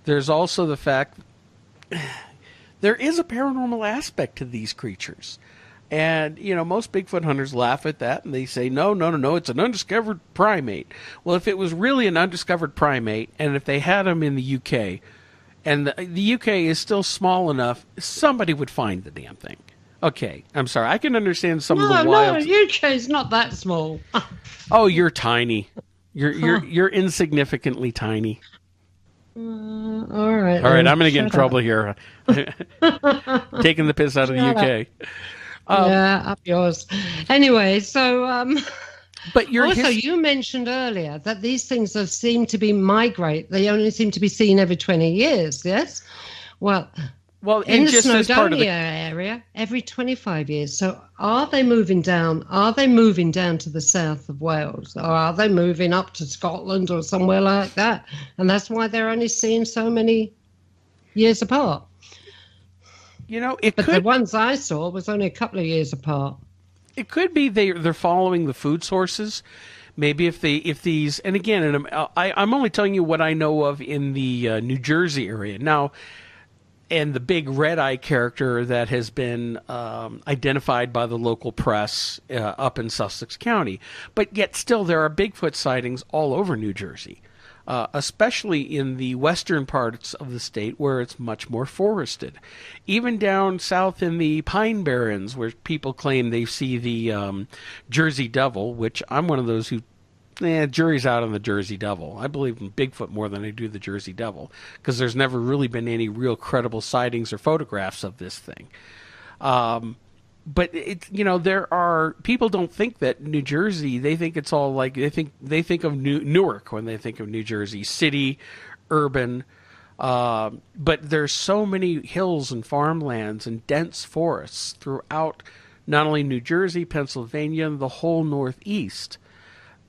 There's also the fact there is a paranormal aspect to these creatures. And, most Bigfoot hunters laugh at that, and they say, no, it's an undiscovered primate. Well, if it was really an undiscovered primate, and if they had them in the UK, and the UK is still small enough, somebody would find the damn thing. Okay, I'm sorry. I can understand some of the wild... No, UK is not that small. Oh, you're tiny. You're insignificantly tiny. All right. All right, I'm going to get in trouble here. Taking the piss out of the UK. Yeah, up yours. Anyway, so... But you mentioned earlier that these things seem to be migrate. They only seem to be seen every 20 years, yes? Well, in the Snowdonia area, every 25 years. So are they moving down? Are they moving down to the south of Wales? Or are they moving up to Scotland or somewhere like that? And that's why they're only seen so many years apart. But the ones I saw was only a couple of years apart. It could be they're following the food sources. Maybe if these, and again, I'm only telling you what I know of in the New Jersey area now, and the big red eye character that has been identified by the local press up in Sussex County. But yet still, there are Bigfoot sightings all over New Jersey, especially in the western parts of the state where it's much more forested. Even down south in the Pine Barrens, where people claim they see the Jersey Devil, which I'm one of those who, jury's out on the Jersey Devil. I believe in Bigfoot more than I do the Jersey Devil, because there's never really been any real credible sightings or photographs of this thing. But there are people don't think that New Jersey. They think it's all like they think of Newark when they think of New Jersey city, urban. But there's so many hills and farmlands and dense forests throughout not only New Jersey, Pennsylvania, and the whole Northeast.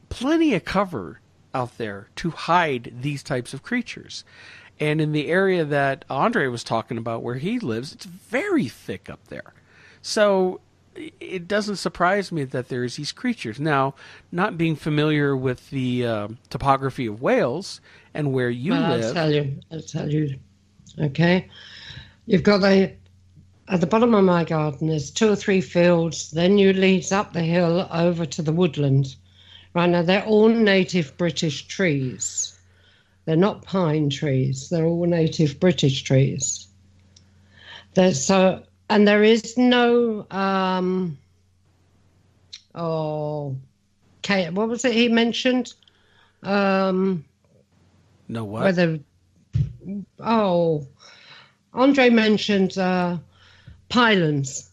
Plenty of cover out there to hide these types of creatures. And in the area that Andre was talking about where he lives, it's very thick up there. So it doesn't surprise me that there's these creatures. Now, not being familiar with the topography of Wales and where you live... I'll tell you. Okay. You've got at the bottom of my garden, there's 2 or 3 fields. Then you lead up the hill over to the woodland. Right now, they're all native British trees. They're not pine trees. They're all native British trees. And there is no, what was it he mentioned? No what? Andre mentioned pylons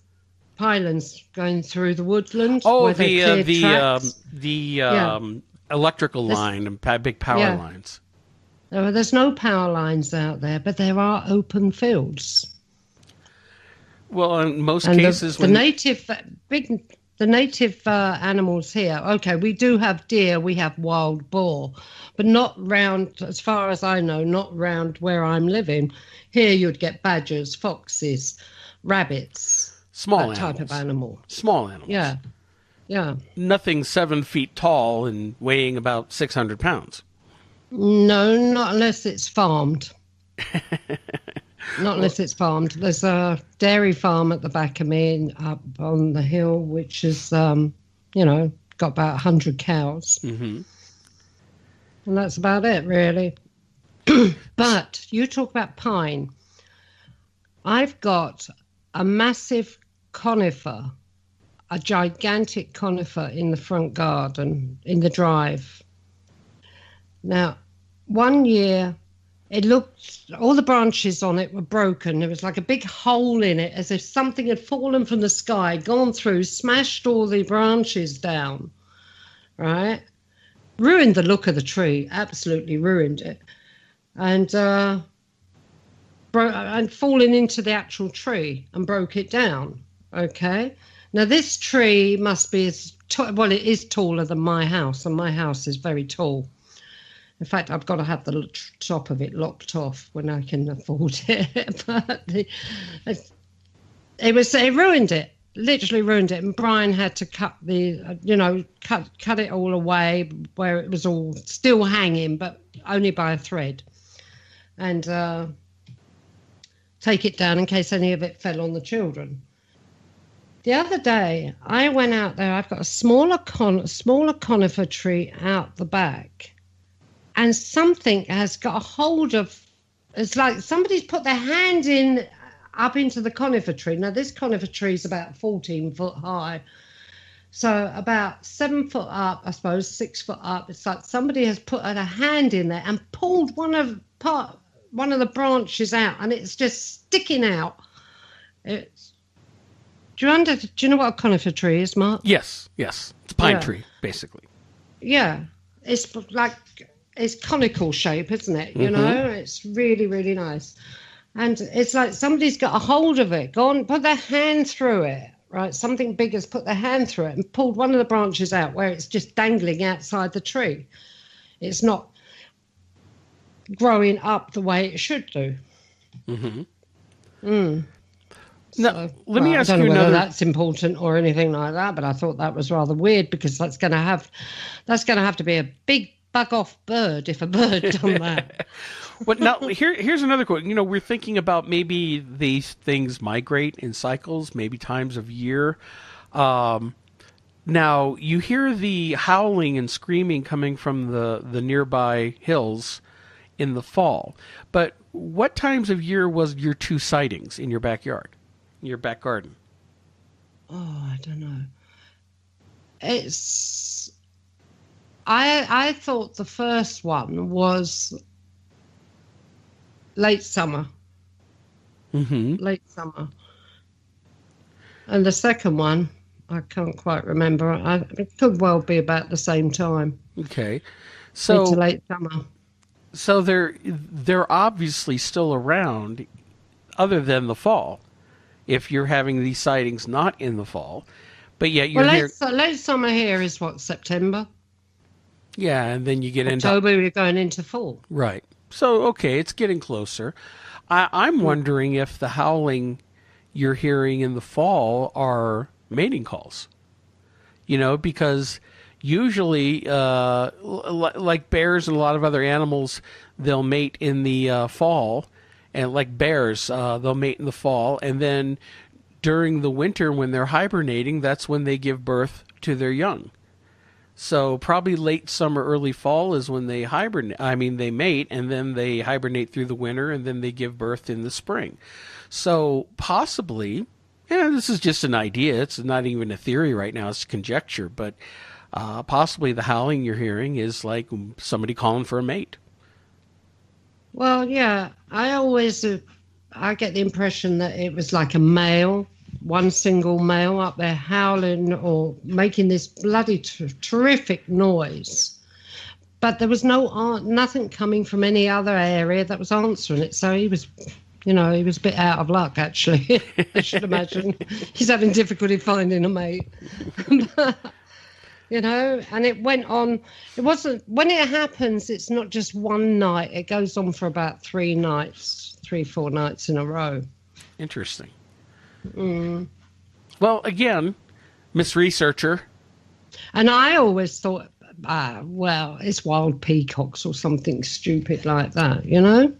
going through the woodland. Oh, the electrical line and big power lines. There's no power lines out there, but there are open fields. Well, in most cases, the native animals here. Okay, we do have deer, we have wild boar, but not round, as far as I know, not round where I'm living. Here, you'd get badgers, foxes, rabbits, small type of animal. Small animals. Yeah. Nothing 7 feet tall and weighing about 600 pounds. No, not unless it's farmed. Not unless it's farmed. There's a dairy farm at the back of me up on the hill, which is, got about 100 cows. Mm-hmm. And that's about it, really. But you talk about pine. I've got a massive conifer, a gigantic conifer in the front garden, in the drive. Now, one year... it looked, all the branches on it were broken. There was like a big hole in it, as if something had fallen from the sky, gone through, smashed all the branches down, right? Ruined the look of the tree, absolutely ruined it. And fallen into the actual tree and broke it down, okay? Now, this tree must be it is taller than my house, and my house is very tall. In fact, I've got to have the top of it lopped off when I can afford it. But it ruined it. literally ruined it. And Brian had to cut cut it all away where it was all still hanging, but only by a thread, and take it down in case any of it fell on the children. The other day, I went out there. I've got a smaller conifer tree out the back, and something has got a hold of. It's like somebody's put their hand in up into the conifer tree. Now, this conifer tree is about 14 foot high, so about 7 foot up, I suppose, 6 foot up. It's like somebody has put a hand in there and pulled one of the branches out, and it's just sticking out. Do you know what a conifer tree is, Mark? Yes. It's a pine tree, basically. Yeah, it's conical shape, isn't it? You know, it's really, really nice. And it's like somebody's got a hold of it, gone, put their hand through it, right? Something big has put their hand through it and pulled one of the branches out where it's just dangling outside the tree. It's not growing up the way it should do. Now, let me ask you I don't know another. whether that's important or anything like that, but I thought that was rather weird because that's going to have to be a big bug off bird if a bird done that. Well, now here's another quote. You know, we're thinking about maybe these things migrate in cycles, maybe times of year. Now you hear the howling and screaming coming from the nearby hills in the fall, but what times of year was your 2 sightings in your backyard? Your back garden? Oh, I don't know. I thought the first one was late summer. Late summer. And the second one, I can't quite remember. It could well be about the same time. Okay. So Mid to late summer. So they're obviously still around other than the fall. If you're having these sightings not in the fall, but yet you're here. Late summer here is what, September? Yeah, and then you get October, into we're going into fall. Right. So, okay, it's getting closer. I'm wondering if the howling you're hearing in the fall are mating calls. You know, because usually, like bears and a lot of other animals, they'll mate in the fall. And like bears, they'll mate in the fall. And then during the winter when they're hibernating, that's when they give birth to their young. So probably late summer, early fall is when they hibernate. I mean, they mate, and then they hibernate through the winter, and then they give birth in the spring. So possibly, this is just an idea. It's not even a theory right now. It's conjecture. But possibly the howling you're hearing is like somebody calling for a mate. Well, yeah, I get the impression that it was like a male, one single male up there howling or making this bloody terrific noise. But there was nothing coming from any other area that was answering it. So he was a bit out of luck, actually. I should imagine. He's having difficulty finding a mate. You know, and it went on. It wasn't, when it happens, it's not just one night. It goes on for about 4 nights in a row. Interesting. Well, again, Miss Researcher. And I always thought, it's wild peacocks or something stupid like that, you know?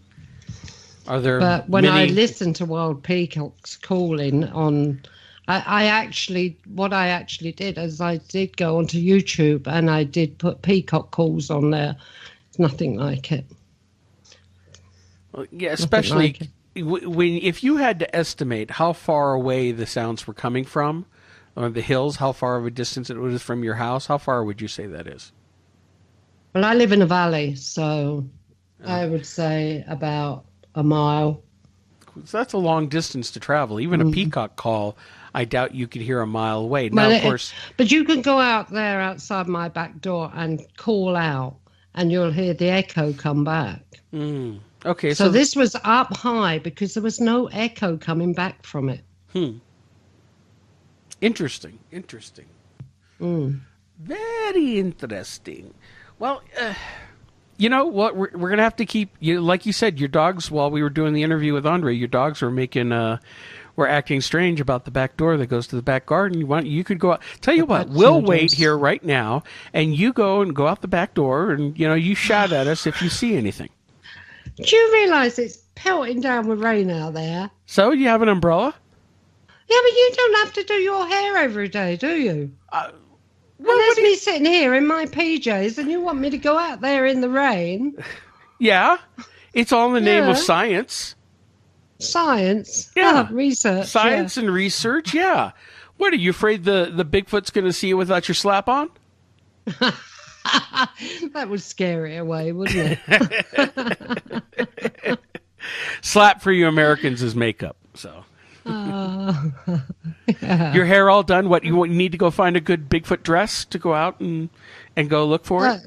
But when I listened to wild peacocks calling on... What I actually did is I did go onto YouTube and I did put peacock calls on there. It's nothing like it. Well, yeah, especially if you had to estimate how far away the sounds were coming from, or the hills, how far of a distance it was from your house, how far would you say that is? Well, I live in a valley, so I would say about a mile. So that's a long distance to travel. Even a peacock call, I doubt you could hear a mile away. Now, Well, of course, but you can go out there outside my back door and call out, and you'll hear the echo come back. Okay, So this was up high because there was no echo coming back from it. Interesting. Very interesting. Well, you know what? We're going to have to keep, like you said, your dogs, while we were doing the interview with Andre, your dogs were were acting strange about the back door that goes to the back garden. You could go out. Tell you what, That's we'll dangerous. wait here right now, and you go out the back door, and you shout at us if you see anything. Do you realise it's pelting down with rain out there? So you have an umbrella? Yeah, but you don't have to do your hair every day, do you? Well, Well, there's me sitting here in my PJs, and you want me to go out there in the rain? Yeah, it's all in the name of Yeah. science. Science? Yeah. Research. Science and research, yeah. What, are you afraid the Bigfoot's going to see you without your slap on? Yeah. That would scare it away, wouldn't it? Slap for you Americans is makeup, so. Your hair all done? What, you need to go find a good Bigfoot dress to go out and go look for it?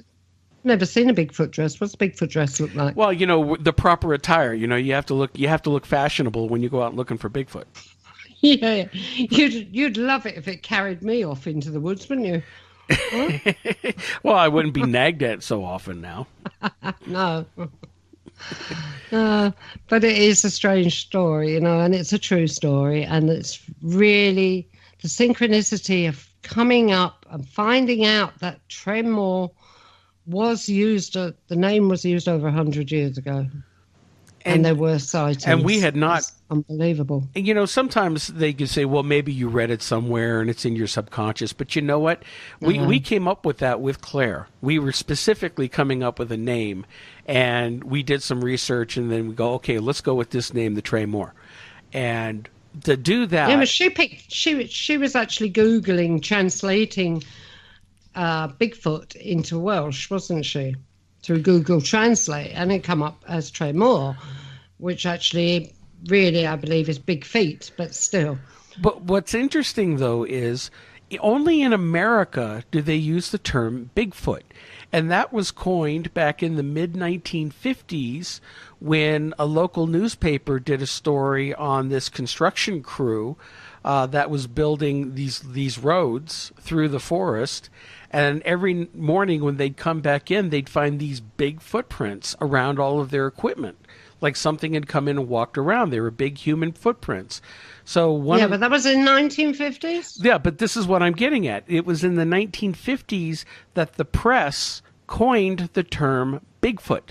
Never seen a Bigfoot dress. What's a Bigfoot dress look like? Well, the proper attire. You have to look fashionable when you go out looking for Bigfoot. Yeah, you'd love it if it carried me off into the woods, wouldn't you? Well, I wouldn't be nagged at so often now. No. But it is a strange story, and it's a true story, and it's really the synchronicity of coming up and finding out that Tremor was used, the name was used over 100 years ago. And there were sightings. And we had not... It's unbelievable. And, sometimes they could say, well, maybe you read it somewhere and it's in your subconscious. But you know what? We came up with that with Claire. We were specifically coming up with a name. And we did some research. And then we go, okay, let's go with this name, the Tremor. And to do that... Yeah, but she was actually Googling, translating Bigfoot into Welsh, wasn't she? Through Google Translate, and it come up as Tremor, which actually really I believe is big feet, but still. But what's interesting though is only in America do they use the term Bigfoot, and that was coined back in the mid-1950s when a local newspaper did a story on this construction crew that was building these roads through the forest. And every morning when they'd come back in, they'd find these big footprints around all of their equipment. Like something had come in and walked around. They were big human footprints. So but that was in 1950s? Yeah, but this is what I'm getting at. It was in the 1950s that the press coined the term Bigfoot.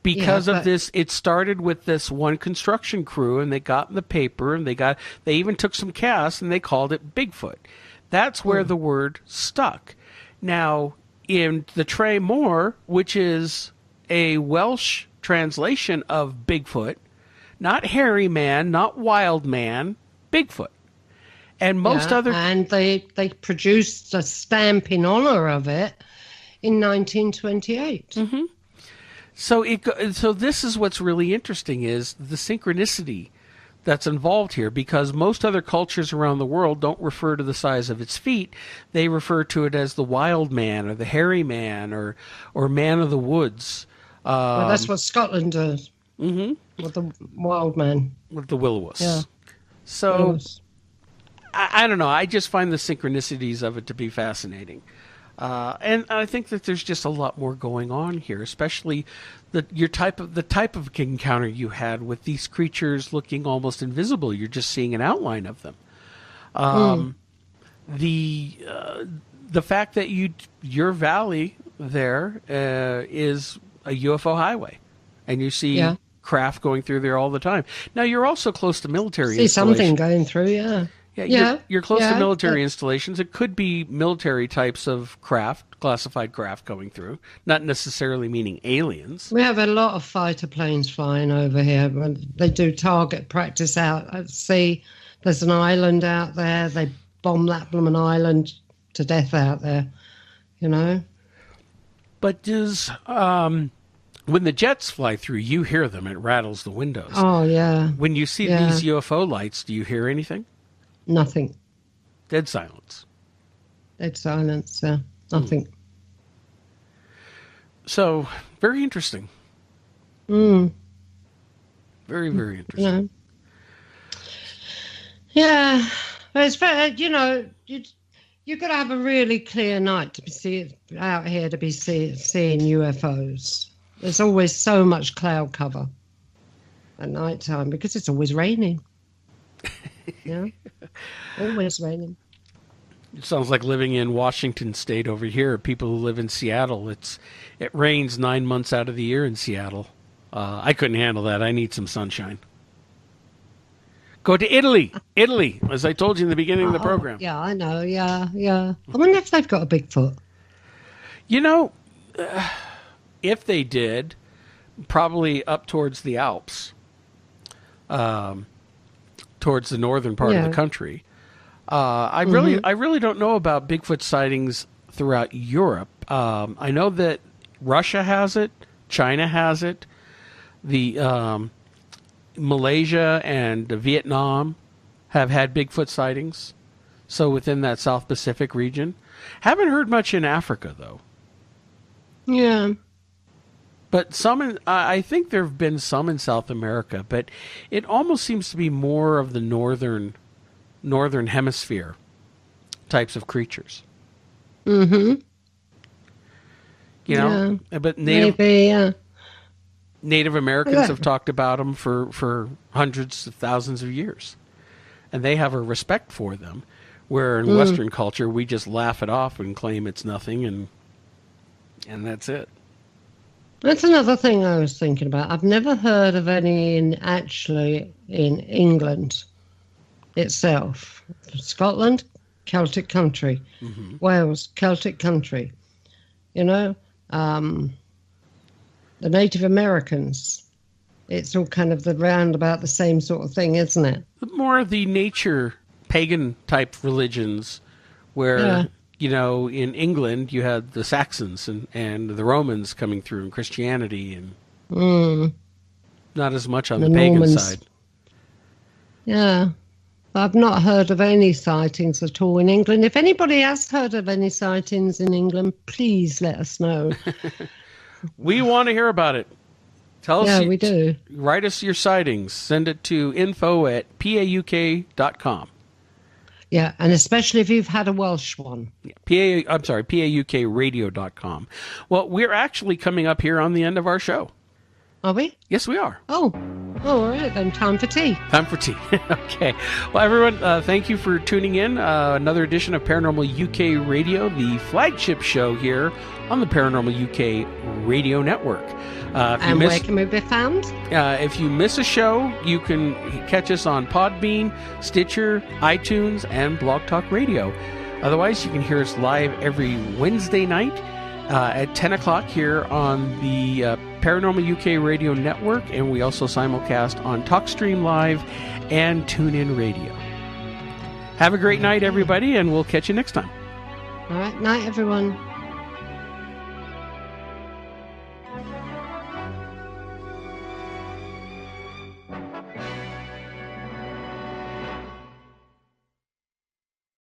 Because of this, it started with this one construction crew, and they got in the paper, and they even took some casts, and they called it Bigfoot. That's where the word stuck. Now, in the Tremor, which is a Welsh translation of Bigfoot, not hairy man, not wild man, Bigfoot. And most other... And they produced a stamp in honor of it in 1928. Mm-hmm. So this is what's really interesting is the synchronicity that's involved here, because most other cultures around the world don't refer to the size of its feet. They refer to it as the wild man or the hairy man or man of the woods. Well, that's what Scotland does. Mm-hmm. With the wild man. With the will-o-wisp. Yeah. So, Will-o-wisp. I don't know. I just find the synchronicities of it to be fascinating. And I think that there's just a lot more going on here, especially the type of encounter you had with these creatures looking almost invisible. You're just seeing an outline of them. The fact that your valley there is a UFO highway, and you see craft going through there all the time. Now you're also close to military. See something going through, yeah. Yeah, you're close to military installations. It could be military types of craft, classified craft going through, not necessarily meaning aliens. We have a lot of fighter planes flying over here. They do target practice out at sea. There's an island out there. They bomb that blooming island to death out there, But does... when the jets fly through, you hear them. It rattles the windows. Oh, yeah. When you see these UFO lights, do you hear anything? Nothing. Dead silence. Dead silence, nothing. So, very interesting. Very, very interesting. Yeah. But it's very, you've got to have a really clear night to be out here to be seeing UFOs. There's always so much cloud cover at night time because it's always raining. Yeah, always raining. It sounds like living in Washington State over here. People who live in Seattle, it rains 9 months out of the year in Seattle. I couldn't handle that. I need some sunshine. Go to Italy, as I told you in the beginning of the program. Yeah, I know. Yeah. I wonder if they've got a Bigfoot. You know, if they did, probably up towards the Alps, towards the northern part of the country. I really don't know about Bigfoot sightings throughout Europe. I know that Russia has it, China has it, the Malaysia and Vietnam have had Bigfoot sightings. So within that South Pacific region, haven't heard much in Africa though. Yeah. But I think there have been some in South America, but it almost seems to be more of the northern hemisphere types of creatures. Mm-hmm. You know, but Native Americans have talked about them for hundreds of thousands of years, and they have a respect for them. Where in Western culture, we just laugh it off and claim it's nothing, and that's it. That's another thing I was thinking about. I've never heard of any in England itself. Scotland, Celtic country. Mm-hmm. Wales, Celtic country. You know, the Native Americans. It's all kind of round about the same sort of thing, isn't it? More of the nature pagan type religions where, you know, in England you had the Saxons and the Romans coming through in Christianity and not as much on the pagan Normans. side. Yeah. I've not heard of any sightings at all in England. If anybody has heard of any sightings in England, please let us know. We want to hear about it. Tell us. Yeah, we do. Write us your sightings. Send it to info@pauk.com. Yeah, and especially if you've had a Welsh one. paukradio.com. Well, we're actually coming up here on the end of our show. Are we? Yes, we are. Oh, all right, then time for tea. Time for tea. Okay. Well, everyone, thank you for tuning in. Another edition of Paranormal UK Radio, the flagship show here on the Paranormal UK Radio Network. And where can we be found? If you miss a show, you can catch us on Podbean, Stitcher, iTunes, and Blog Talk Radio. Otherwise, you can hear us live every Wednesday night at 10 o'clock here on the Paranormal UK Radio Network, and we also simulcast on TalkStream Live and TuneIn Radio. Have a great night, everybody, and we'll catch you next time. All right, night, everyone.